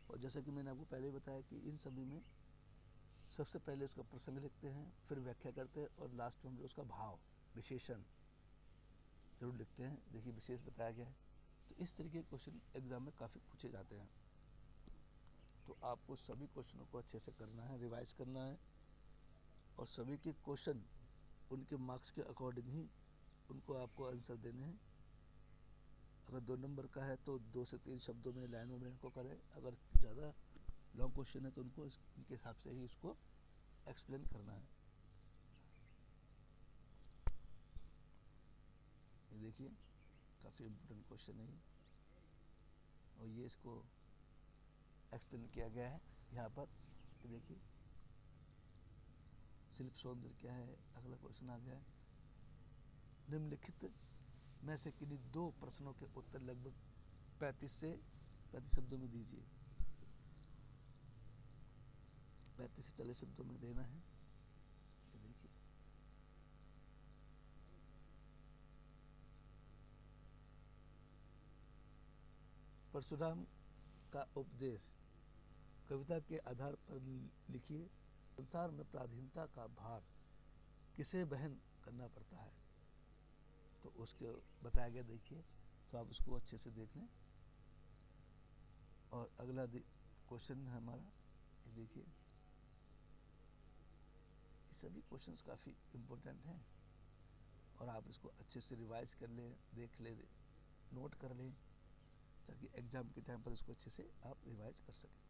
और जैसा कि मैंने आपको पहले बताया कि इन सभी में सबसे पहले उसका प्रसंग लिखते हैं, फिर व्याख्या करते हैं और लास्ट में हम लोग उसका भाव विशेषण जरूर लिखते हैं। देखिए विशेष बताया गया है। तो इस तरीके के क्वेश्चन एग्जाम में काफ़ी पूछे जाते हैं। तो आपको सभी क्वेश्चनों को अच्छे से करना है, रिवाइज करना है और सभी के क्वेश्चन उनके मार्क्स के अकॉर्डिंग ही उनको आपको आंसर देने हैं। अगर 2 नंबर का है तो 2 से 3 शब्दों में, लाइनों में इनको करें। अगर ज़्यादा लॉन्ग क्वेश्चन है तो उनको इनके हिसाब से ही उसको एक्सप्लेन करना है। ये देखिए काफ़ी इम्पोर्टेंट क्वेश्चन है ये और ये इसको एक्सप्लेन किया गया है यहाँ पर। ये देखिए शिल्प सौंदर्य क्या है। अगला क्वेश्चन आ गया है, निम्नलिखित में से किन्हीं 2 प्रश्नों के उत्तर लगभग 35 से 35 शब्दों में दीजिए। 35 से 40 शब्दों में देना है। ये देखिए परशुराम का उपदेश कविता के आधार पर लिखिए। संसार में पराधीनता का भार किसे वहन करना पड़ता है, तो उसको बताया गया। देखिए तो आप उसको अच्छे से देख लें। और अगला क्वेश्चन है हमारा, ये देखिए ये सभी क्वेश्चंस काफ़ी इम्पोर्टेंट हैं और आप इसको अच्छे से रिवाइज कर लें, देख लें, नोट कर लें ताकि एग्ज़ाम के टाइम पर इसको अच्छे से आप रिवाइज कर सकें।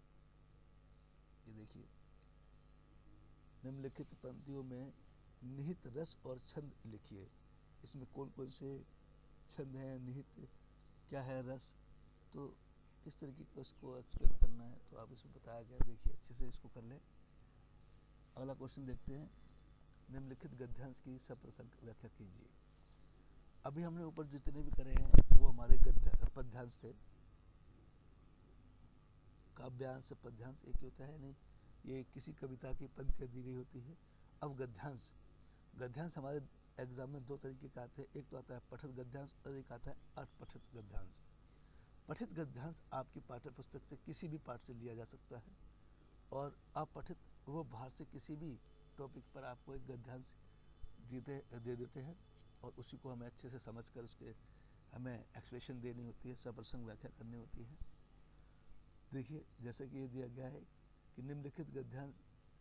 ये देखिए निम्नलिखित पंक्तियों में निहित रस और छंद लिखिए। इसमें कौन कौन से छंद हैं, निहित क्या है, रस। तो किस तरीके का इसको एक्सप्लेन करना है तो आप इसमें बताया गया, देखिए अच्छे से इसको कर लें। अगला क्वेश्चन देखते हैं, निम्नलिखित गद्यांश की सप्रसंग व्याख्या कीजिए। अभी हमने ऊपर जितने भी करे हैं वो हमारे पद्यांश थे। काव्यांश पद्यांश एक ही होता है नहीं, ये किसी कविता की पंक्तियाँ दी गई होती है। अब गद्यांश, गद्यांश हमारे एग्जाम में दो तरीके का आते हैं, एक तो आता है पठित गद्यांश और एक आता है अपठित गद्यांश। पठित गद्यांश आपकी पाठ्य पुस्तक से किसी भी पाठ से लिया जा सकता है, और अपठित वो बाहर से किसी भी टॉपिक पर आपको एक गद्यांश दे देते हैं और उसी को हमें अच्छे से समझ कर उसके हमें एक्सप्रेशन देनी होती है, सप्रसंग व्याख्या करनी होती है। देखिए जैसे कि ये दिया गया है कि निम्नलिखित गद्यांश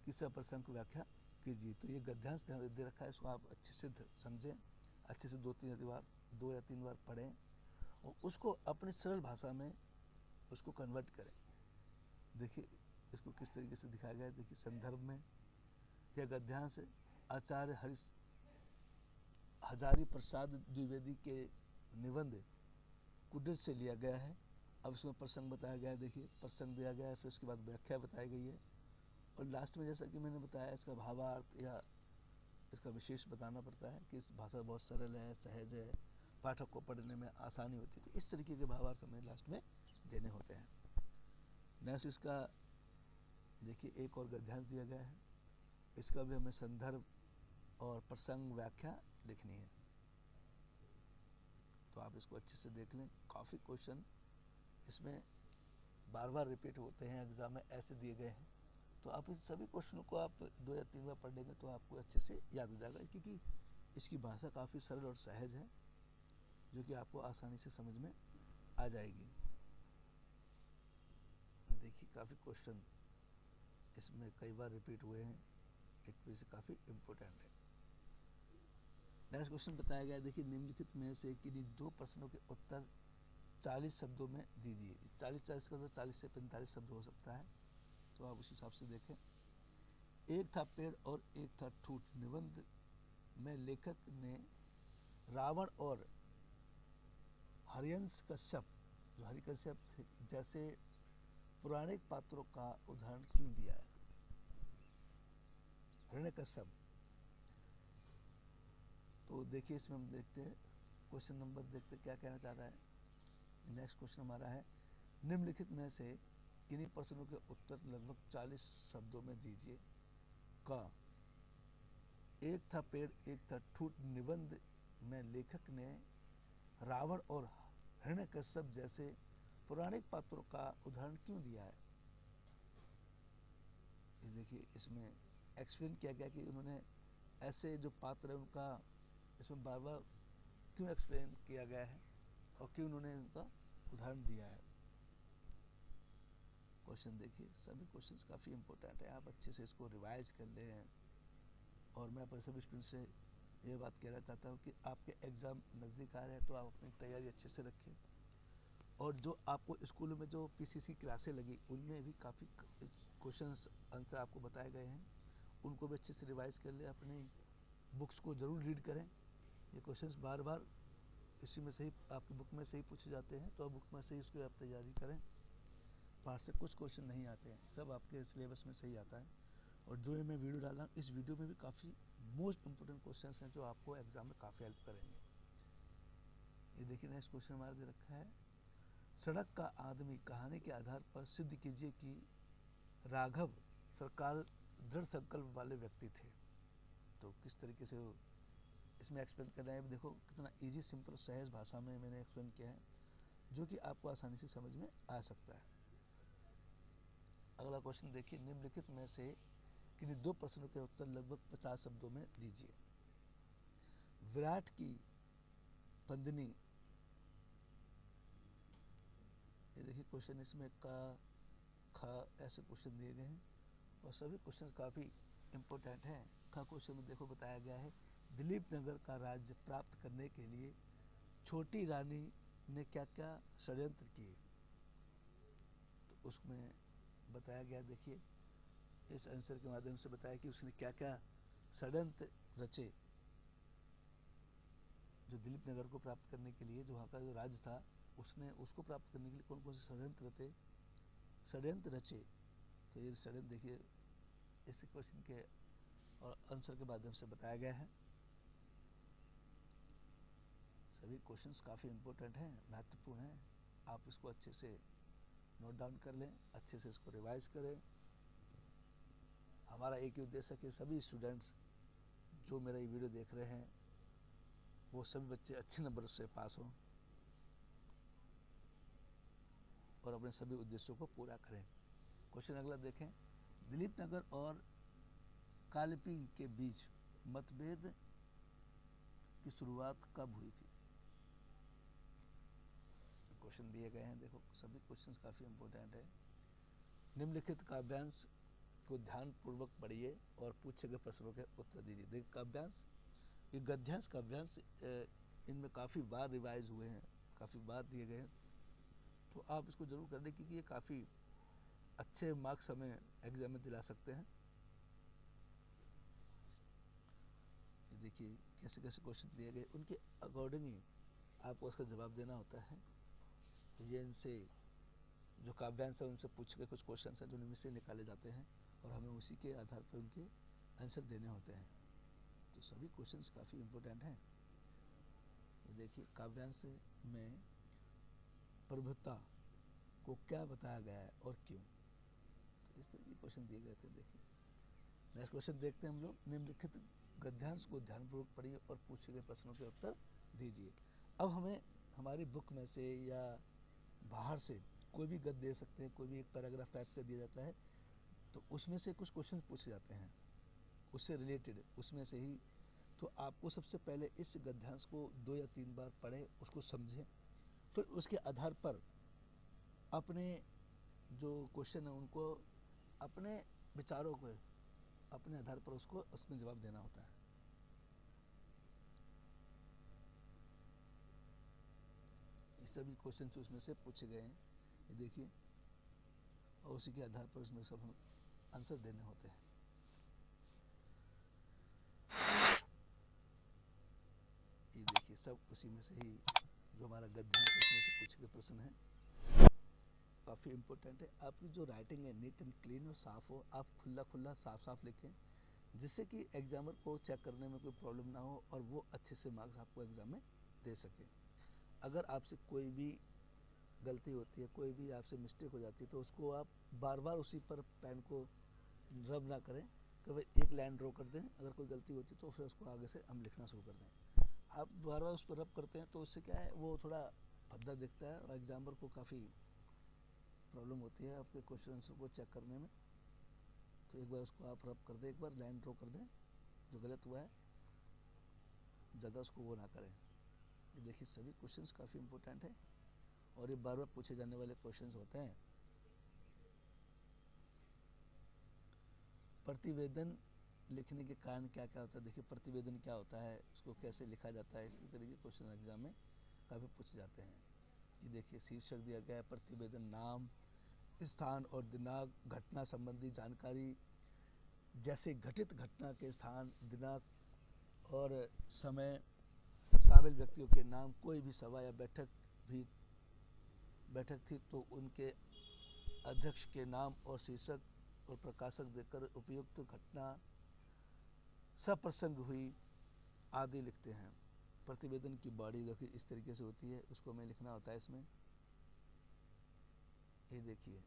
की सप्रसंग व्याख्या कीजिए, तो ये गद्यांश दे रखा है, इसको आप अच्छे से समझें, अच्छे से दो या तीन बार पढ़ें और उसको अपनी सरल भाषा में उसको कन्वर्ट करें। देखिए इसको किस तरीके से दिखाया गया है, देखिए संदर्भ में यह गद्यांश आचार्य हजारी प्रसाद द्विवेदी के निबंध कुडर से लिया गया है। अब इसमें प्रसंग बताया गया है, देखिए प्रसंग दिया गया है, फिर उसके बाद व्याख्या बताई गई है और लास्ट में जैसा कि मैंने बताया इसका भावार्थ या इसका विशेष बताना पड़ता है कि इस भाषा बहुत सरल है, सहज है, पाठक को पढ़ने में आसानी होती है। तो इस तरीके के भावार्थ हमें लास्ट में देने होते हैं। नेक्स्ट इसका देखिए एक और गद्यांश दिया गया है, इसका भी हमें संदर्भ और प्रसंग व्याख्या लिखनी है, तो आप इसको अच्छे से देख लें। काफ़ी क्वेश्चन इसमें बार बार रिपीट होते हैं, एग्जाम में ऐसे दिए गए हैं, तो आप इन सभी क्वेश्चनों को आप 2 या 3 बार पढ़ लेंगे तो आपको अच्छे से याद हो जाएगा, क्योंकि इसकी भाषा काफ़ी सरल और सहज है जो कि आपको आसानी से समझ में आ जाएगी। देखिए काफ़ी क्वेश्चन इसमें कई बार रिपीट हुए हैं, इट भी से काफ़ी इम्पोर्टेंट है। नेक्स्ट क्वेश्चन बताया गया है, देखिए निम्नलिखित में से किन्हीं दो प्रश्नों के उत्तर 40 शब्दों में दीजिए। 40 का तो 40 से 45 शब्द हो सकता है, तो आप उस हिसाब से देखें। एक था पेड़ और एक था ठूठ निबंध में लेखक ने रावण और हरिवंश कश्यप, जो हरिकश्यप थे, जैसे पौराणिक पात्रों का उदाहरण क्यों दिया है। हिरण्यकश्यप, तो देखिए इसमें हम देखते हैं क्वेश्चन नंबर, देखते क्या कहना चाह रहा है। नेक्स्ट क्वेश्चन हमारा है, निम्नलिखित में से किन्हीं प्रश्नों के उत्तर लगभग 40 शब्दों में दीजिए। का एक था पेड़ एक था ठूठ निबंध में लेखक ने रावण और हिरण्यकश्यप जैसे पौराणिक पात्रों का उदाहरण क्यों दिया है। देखिए इसमें एक्सप्लेन किया गया कि उन्होंने ऐसे जो पात्र है उनका इसमें बार बार क्यों एक्सप्लेन किया गया है और क्यों उन्होंने उनका उदाहरण दिया है। क्वेश्चन देखिए, सभी क्वेश्चंस काफ़ी इंपॉर्टेंट है, आप अच्छे से इसको रिवाइज कर लें। और मैं अपने सभी स्टूडेंट से ये बात कहना चाहता हूँ कि आपके एग्ज़ाम नज़दीक आ रहे हैं तो आप अपनी तैयारी अच्छे से रखें, और जो आपको स्कूल में जो पीसीसी क्लासें लगी उनमें भी काफ़ी क्वेश्चंस आंसर आपको बताए गए हैं, उनको भी अच्छे से रिवाइज कर लें। अपनी बुक्स को ज़रूर रीड करें, ये क्वेश्चंस बार बार इसी में से ही आपकी बुक में से ही पूछे जाते हैं, तो आप बुक में से ही उसकी आप तैयारी करें। बाहर से कुछ क्वेश्चन नहीं आते हैं, सब आपके सिलेबस में से ही आता है। और जो मैं वीडियो डाला इस वीडियो में भी काफ़ी मोस्ट इम्पोर्टेंट क्वेश्चंस हैं जो आपको एग्जाम में काफ़ी हेल्प करेंगे। ये देखिए नेक्स्ट क्वेश्चन हमारा दे रखा है, सड़क का आदमी कहानी के आधार पर सिद्ध कीजिए कि राघव सरकार दृढ़ संकल्प वाले व्यक्ति थे। तो किस तरीके से इसमें एक्सप्लेन करना है, देखो कितना इजी सिंपल सहज भाषा में मैंने एक्सप्लेन किया है जो कि आपको आसानी से समझ में आ सकता है। अगला क्वेश्चन देखिए, निम्नलिखित में से किन्हीं दो प्रश्नों के उत्तर लगभग 50 शब्दों में दीजिए। विराट की पंदनी, ये देखिए क्वेश्चन इसमें का खा ऐसे क्वेश्चन दिए गए हैं और सभी क्वेश्चन काफ़ी इम्पोर्टेंट हैं। खा क्वेश्चन में देखो बताया गया है, दिलीप नगर का राज्य प्राप्त करने के लिए छोटी रानी ने क्या क्या षड्यंत्र किए, तो उसमें बताया गया, देखिए इस आंसर के माध्यम से बताया कि उसने क्या क्या षड्यंत्र रचे जो दिलीप नगर को प्राप्त करने के लिए, जो वहाँ का जो राज्य था उसने उसको प्राप्त करने के लिए कौन कौन से षड्यंत्र रचे। तो ये षड्यंत्र देखिए इस क्वेश्चन के और आंसर के माध्यम से बताया गया है। सभी क्वेश्चंस काफ़ी इम्पोर्टेंट हैं, महत्वपूर्ण हैं। आप इसको अच्छे से नोट डाउन कर लें, अच्छे से इसको रिवाइज करें। हमारा एक ही उद्देश्य है कि सभी स्टूडेंट्स जो मेरा ये वीडियो देख रहे हैं वो सभी बच्चे अच्छे नंबर से पास हों और अपने सभी उद्देश्यों को पूरा करें। क्वेश्चन अगला देखें, दिलीप नगर और कालिपी के बीच मतभेद की शुरुआत कब हुई थी। क्वेश्चन दिए गए हैं, देखो सभी क्वेश्चंस काफ़ी इम्पोर्टेंट है। निम्नलिखित काव्यांश को ध्यानपूर्वक पढ़िए और पूछे गए प्रश्नों के उत्तर दीजिए। देखिए काव्यांश, ये गद्यांश काव्यांश इनमें काफ़ी बार रिवाइज हुए हैं, काफ़ी बार दिए गए हैं, तो आप इसको जरूर कर लें क्योंकि ये काफ़ी अच्छे मार्क्स हमें एग्जाम में दिला सकते हैं। देखिए कैसे कैसे क्वेश्चन दिए गए, उनके अकॉर्डिंग ही आपको उसका जवाब देना होता है। तो ये इनसे जो काव्यांश है उनसे पूछ के कुछ क्वेश्चन हैं जो इनमें से निकाले जाते हैं और हमें उसी के आधार पर उनके आंसर देने होते हैं। तो सभी क्वेश्चंस काफ़ी इम्पोर्टेंट हैं। ये देखिए काव्यांश में प्रभुता को क्या बताया गया है और क्यों, तो इस तरह के क्वेश्चन दिए गए थे। देखिए नेक्स्ट क्वेश्चन देखते हैं हम लोग, निम्नलिखित गद्यांश को ध्यानपूर्वक पढ़िए और पूछे गए प्रश्नों के उत्तर दीजिए। अब हमें हमारी बुक में से या बाहर से कोई भी गद्य दे सकते हैं, कोई भी एक पैराग्राफ टाइप का दिया जाता है, तो उसमें से कुछ क्वेश्चन पूछे जाते हैं उससे रिलेटेड, उसमें से ही। तो आपको सबसे पहले इस गद्यांश को 2 या 3 बार पढ़ें, उसको समझें, फिर उसके आधार पर अपने जो क्वेश्चन है उनको अपने विचारों को अपने आधार पर उसको उसमें जवाब देना होता है। ये सभी क्वेश्चन उसमें से पूछे गए हैं, ये देखिए, और उसी के आधार पर उसमें सब आंसर देने होते हैं। ये देखिए सब उसी में से ही जो हमारा गद्यांश उसमें से पूछे गए प्रश्न है, काफ़ी इम्पोर्टेंट है। आपकी जो राइटिंग है नीट एंड क्लीन और साफ़ हो, आप खुला खुला साफ साफ लिखें, जिससे कि एग्जामर को चेक करने में कोई प्रॉब्लम ना हो और वो अच्छे से मार्क्स आपको एग्जाम में दे सके। अगर आपसे कोई भी गलती होती है, कोई भी आपसे मिस्टेक हो जाती है, तो उसको आप बार बार उसी पर पेन को रब ना करें, कभी एक लाइन ड्रॉ कर दें। अगर कोई गलती होती है तो फिर उसको आगे से हम लिखना शुरू कर दें। आप बार बार उस पर रब करते हैं तो उससे क्या है, वो थोड़ा भद्दा दिखता है और एग्जामर को काफ़ी प्रॉब्लम होती है आपके क्वेश्चन को चेक करने में। तो एक बार उसको आप रब कर दें, एक बार लाइन ड्रॉ कर दें, जो गलत हुआ है ज़्यादा उसको वो ना करें। ये देखिए सभी क्वेश्चंस काफ़ी इम्पोर्टेंट है और ये बार बार पूछे जाने वाले क्वेश्चंस होते हैं। प्रतिवेदन लिखने के कारण क्या क्या होता है। देखिए प्रतिवेदन क्या होता है, उसको कैसे लिखा जाता है, इसके तरीके क्वेश्चन एग्जाम में काफ़ी पूछे जाते हैं। ये देखिए शीर्षक दिया गया है, प्रतिवेदन नाम, स्थान और दिनांक, घटना संबंधी जानकारी जैसे घटित घटना के स्थान, दिनांक और समय, शामिल व्यक्तियों के नाम, कोई भी सभा या बैठक थी तो उनके अध्यक्ष के नाम और शीर्षक और प्रकाशक देकर उपयुक्त घटना सप्रसंग हुई आदि लिखते हैं। प्रतिवेदन की बॉडी देखिए इस तरीके से होती है, उसको हमें लिखना होता है इसमें। ये देखिए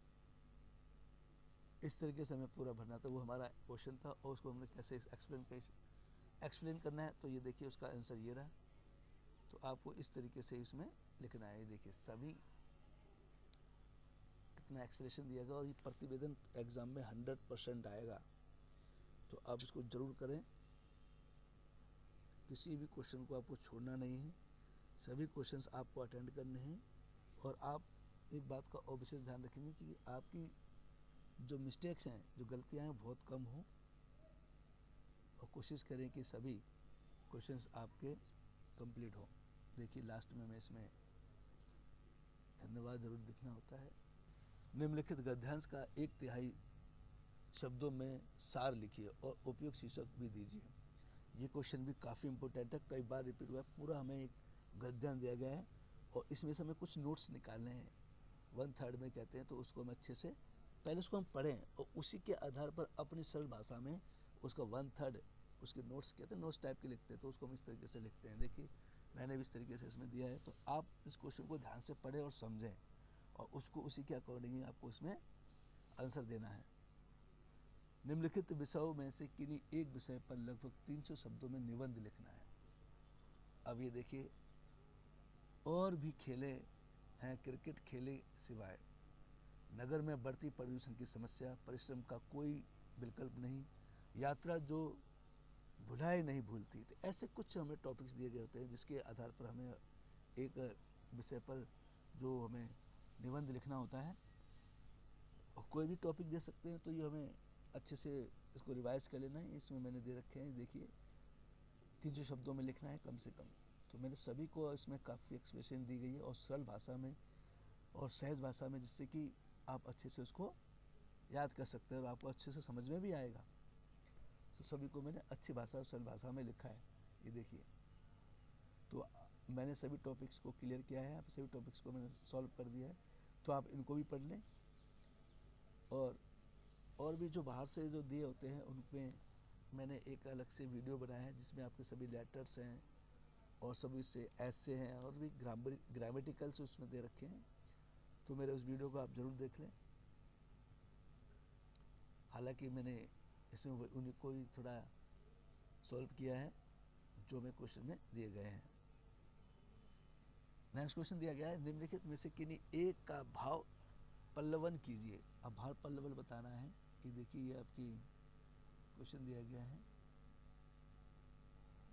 इस तरीके से हमें पूरा भरना था, वो हमारा क्वेश्चन था और उसको हमने कैसे एक्सप्लेन करना है। तो ये देखिए उसका आंसर ये रहा। तो आपको इस तरीके से इसमें लिखना है। ये देखिए सभी कितना एक्सप्लेनेशन दिया गया और ये प्रतिवेदन एग्जाम में 100% आएगा, तो आप इसको जरूर करें। किसी भी क्वेश्चन को आपको छोड़ना नहीं है, सभी क्वेश्चंस आपको अटेंड करने हैं और आप एक बात का और विशेष ध्यान रखेंगे कि आपकी जो मिस्टेक्स हैं, जो गलतियां हैं, बहुत कम हो और कोशिश करें कि सभी क्वेश्चंस आपके कंप्लीट हो। देखिए लास्ट में हमें इसमें धन्यवाद जरूर लिखना होता है। निम्नलिखित गद्यांश का 1/3 शब्दों में सार लिखिए और उपयुक्त शीर्षक भी दीजिए। ये क्वेश्चन भी काफ़ी इंपॉर्टेंट है, कई बार रिपीट हुआ है। पूरा हमें एक गद्यांश दिया गया है और इसमें से हमें कुछ नोट्स निकालने हैं, 1/3 में कहते हैं, तो उसको हम अच्छे से पहले उसको हम पढ़ें और उसी के आधार पर अपनी सरल भाषा में उसका 1/3 उसके नोट्स कहते हैं, नोट्स टाइप के लिखते हैं, तो उसको हम इस तरीके से लिखते हैं। देखिए मैंने भी इस तरीके से इसमें दिया है, तो आप इस क्वेश्चन को ध्यान से पढ़ें और समझें और उसको उसी के अकॉर्डिंग ही आपको इसमें आंसर देना है। निम्नलिखित विषयों में से किन्हीं एक विषय पर लगभग 300 शब्दों में निबंध लिखना है। अब ये देखिए, और भी खेले हैं क्रिकेट खेले सिवाय, नगर में बढ़ती प्रदूषण की समस्या, परिश्रम का कोई विकल्प नहीं, यात्रा जो भुलाए नहीं भूलती। तो ऐसे कुछ हमें टॉपिक्स दिए गए होते हैं जिसके आधार पर हमें एक विषय पर जो हमें निबंध लिखना होता है, और कोई भी टॉपिक दे सकते हैं, तो ये हमें अच्छे से इसको रिवाइज कर लेना है। इसमें मैंने दे रखे हैं, देखिए 300 शब्दों में लिखना है कम से कम। तो मैंने सभी को इसमें काफ़ी एक्सप्रेशन दी गई है और सरल भाषा में और सहज भाषा में, जिससे कि आप अच्छे से उसको याद कर सकते हैं और आपको अच्छे से समझ में भी आएगा। तो सभी को मैंने अच्छी भाषा और सरल भाषा में लिखा है, ये देखिए। तो मैंने सभी टॉपिक्स को क्लियर किया है, आप सभी टॉपिक्स को मैंने सॉल्व कर दिया है, तो आप इनको भी पढ़ लें। और भी जो बाहर से जो दिए होते हैं उनमें मैंने एक अलग से वीडियो बनाया है जिसमें आपके सभी लेटर्स हैं और सभी से ऐसे हैं और भी ग्रामेटिकल्स उसमें दे रखे हैं, तो मेरे उस वीडियो को आप ज़रूर देख लें। हालांकि मैंने इसमें उन्हीं को ही थोड़ा सॉल्व किया है जो मैं क्वेश्चन में दिए गए हैं। नेक्स्ट क्वेश्चन दिया गया है, निम्नलिखित में से किन्हीं एक का भाव पल्लवन कीजिए। अब भाव पल्लवन बताना है, कि देखिए ये आपकी क्वेश्चन दिया गया है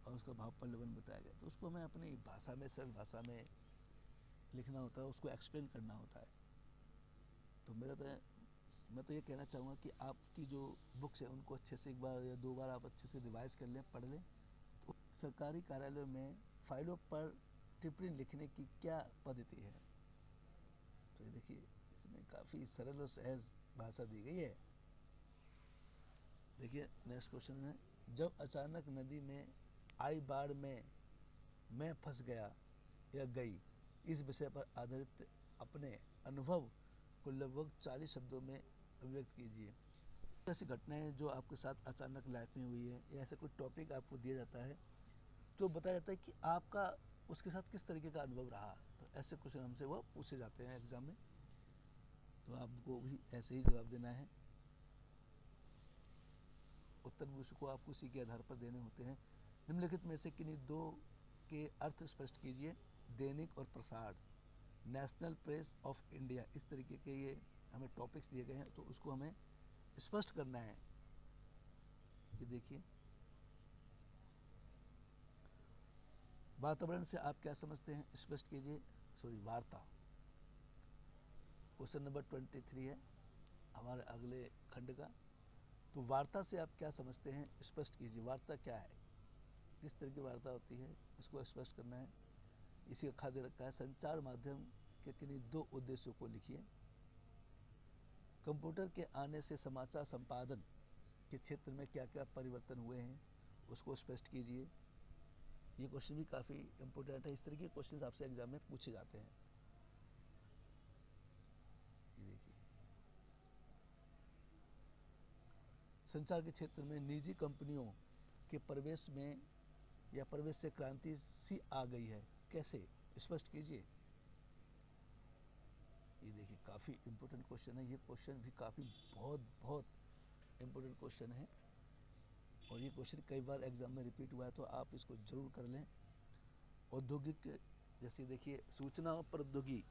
और उसका भाव पल्लवन बताया गया, तो उसको हमें अपनी भाषा में, सरल भाषा में लिखना होता है, उसको एक्सप्लेन करना होता है। तो मैं तो ये कहना चाहूँगा कि आपकी जो बुक्स है उनको अच्छे से 1 बार या 2 बार आप अच्छे से रिवाइज कर लें, पढ़ लें। तो सरकारी कार्यालयों में फाइलों पर टिप्पणी लिखने की क्या पद्धति है? तो ये देखिए इसमें काफ़ी सरल और सहज भाषा दी गई है। देखिए नेक्स्ट क्वेश्चन है, जब अचानक नदी में आई बाढ़ में मैं फंस गया या गई, इस विषय पर आधारित अपने अनुभव को लगभग 40 शब्दों में अभिव्यक्त कीजिए। ऐसी घटनाएं जो आपके साथ अचानक लाइफ में हुई है, या ऐसा कोई टॉपिक आपको दिया जाता है तो बताया जाता है कि आपका उसके साथ किस तरीके का अनुभव रहा। तो ऐसे क्वेश्चन हमसे वो पूछे जाते हैं एग्जाम में, तो आपको भी ऐसे ही जवाब देना है। उत्तर भी उसको आपको उसी के आधार पर देने होते हैं। निम्नलिखित में से किन्हीं दो के अर्थ स्पष्ट कीजिए। दैनिक और प्रसार, नेशनल प्रेस ऑफ इंडिया, इस तरीके के ये हमें टॉपिक्स दिए गए हैं, तो उसको हमें स्पष्ट करना है। ये देखिए, वातावरण से आप क्या समझते हैं, स्पष्ट कीजिए। सॉरी, वार्ता। क्वेश्चन नंबर 23 है हमारे अगले खंड का। तो वार्ता से आप क्या समझते हैं, स्पष्ट कीजिए। वार्ता क्या है, किस तरह की वार्ता होती है, इसको स्पष्ट करना है। इसी का खाद्य रखा है, संचार माध्यम के किन्हीं 2 उद्देश्यों को लिखिए। कंप्यूटर के आने से समाचार संपादन के क्षेत्र में क्या क्या परिवर्तन हुए हैं, उसको स्पष्ट कीजिए। ये क्वेश्चन भी काफ़ी इम्पोर्टेंट है, इस तरह के क्वेश्चन आपसे एग्जाम में पूछे जाते हैं। ये देखिए, संचार के क्षेत्र में निजी कंपनियों के प्रवेश में या प्रवेश से क्रांति सी आ गई है, कैसे, स्पष्ट कीजिए। ये देखिए काफ़ी इम्पोर्टेंट क्वेश्चन है, ये क्वेश्चन भी काफ़ी बहुत इम्पोर्टेंट क्वेश्चन है और ये क्वेश्चन कई बार एग्जाम में रिपीट हुआ है, तो आप इसको जरूर कर लें। औद्योगिक, जैसे देखिए सूचना और प्रौद्योगिकी,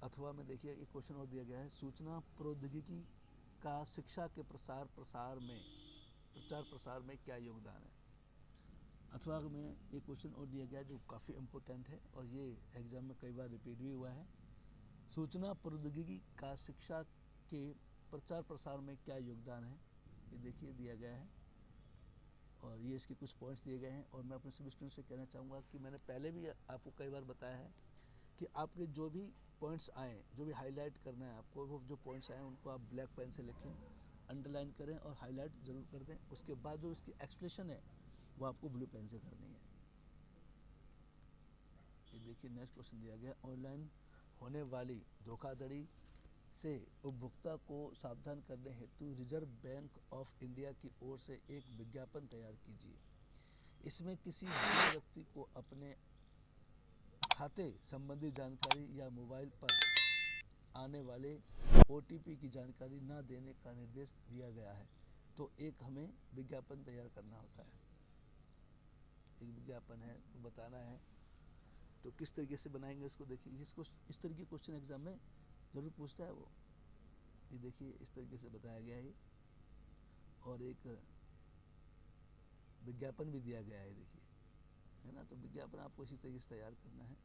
अथवा में देखिए एक क्वेश्चन और दिया गया है, सूचना प्रौद्योगिकी का शिक्षा के प्रचार प्रसार में क्या योगदान है। अथवा में एक क्वेश्चन और दिया गया है जो काफ़ी इम्पोर्टेंट है और ये एग्जाम में कई बार रिपीट भी हुआ है। सूचना प्रौद्योगिकी का शिक्षा के प्रचार प्रसार में क्या योगदान है, ये देखिए दिया गया है और ये इसके कुछ पॉइंट्स दिए गए हैं। और मैं अपने सभी स्टूडेंट से कहना चाहूँगा कि मैंने पहले भी आपको कई बार बताया है कि आपके जो भी पॉइंट्स आएँ, जो भी हाईलाइट करना है आपको, वो जो पॉइंट्स आएँ उनको आप ब्लैक पेन से लिखें, अंडरलाइन करें और हाईलाइट ज़रूर कर दें। उसके बाद जो इसकी एक्सप्लेनेशन है वो आपको ब्लू पेन से करनी है। ये देखिए नेक्स्ट क्वेश्चन दिया गया, ऑनलाइन होने वाली धोखाधड़ी से उपभोक्ता को सावधान करने हेतु रिजर्व बैंक ऑफ इंडिया की ओर से एक विज्ञापन तैयार कीजिए। इसमें किसी भी व्यक्ति को अपने खाते संबंधी जानकारी या मोबाइल पर आने वाले OTP की जानकारी न देने का निर्देश दिया गया है। तो एक हमें विज्ञापन तैयार करना होता है, एक विज्ञापन है तो बताना है, तो किस तरीके से बनाएंगे उसको देखिए। जिसको इस तरीके क्वेश्चन एग्जाम में जरूर पूछता है वो, ये देखिए इस तरीके से बताया गया है और एक विज्ञापन भी दिया गया है, देखिए है ना। तो विज्ञापन आपको इसी तरीके से तैयार करना है।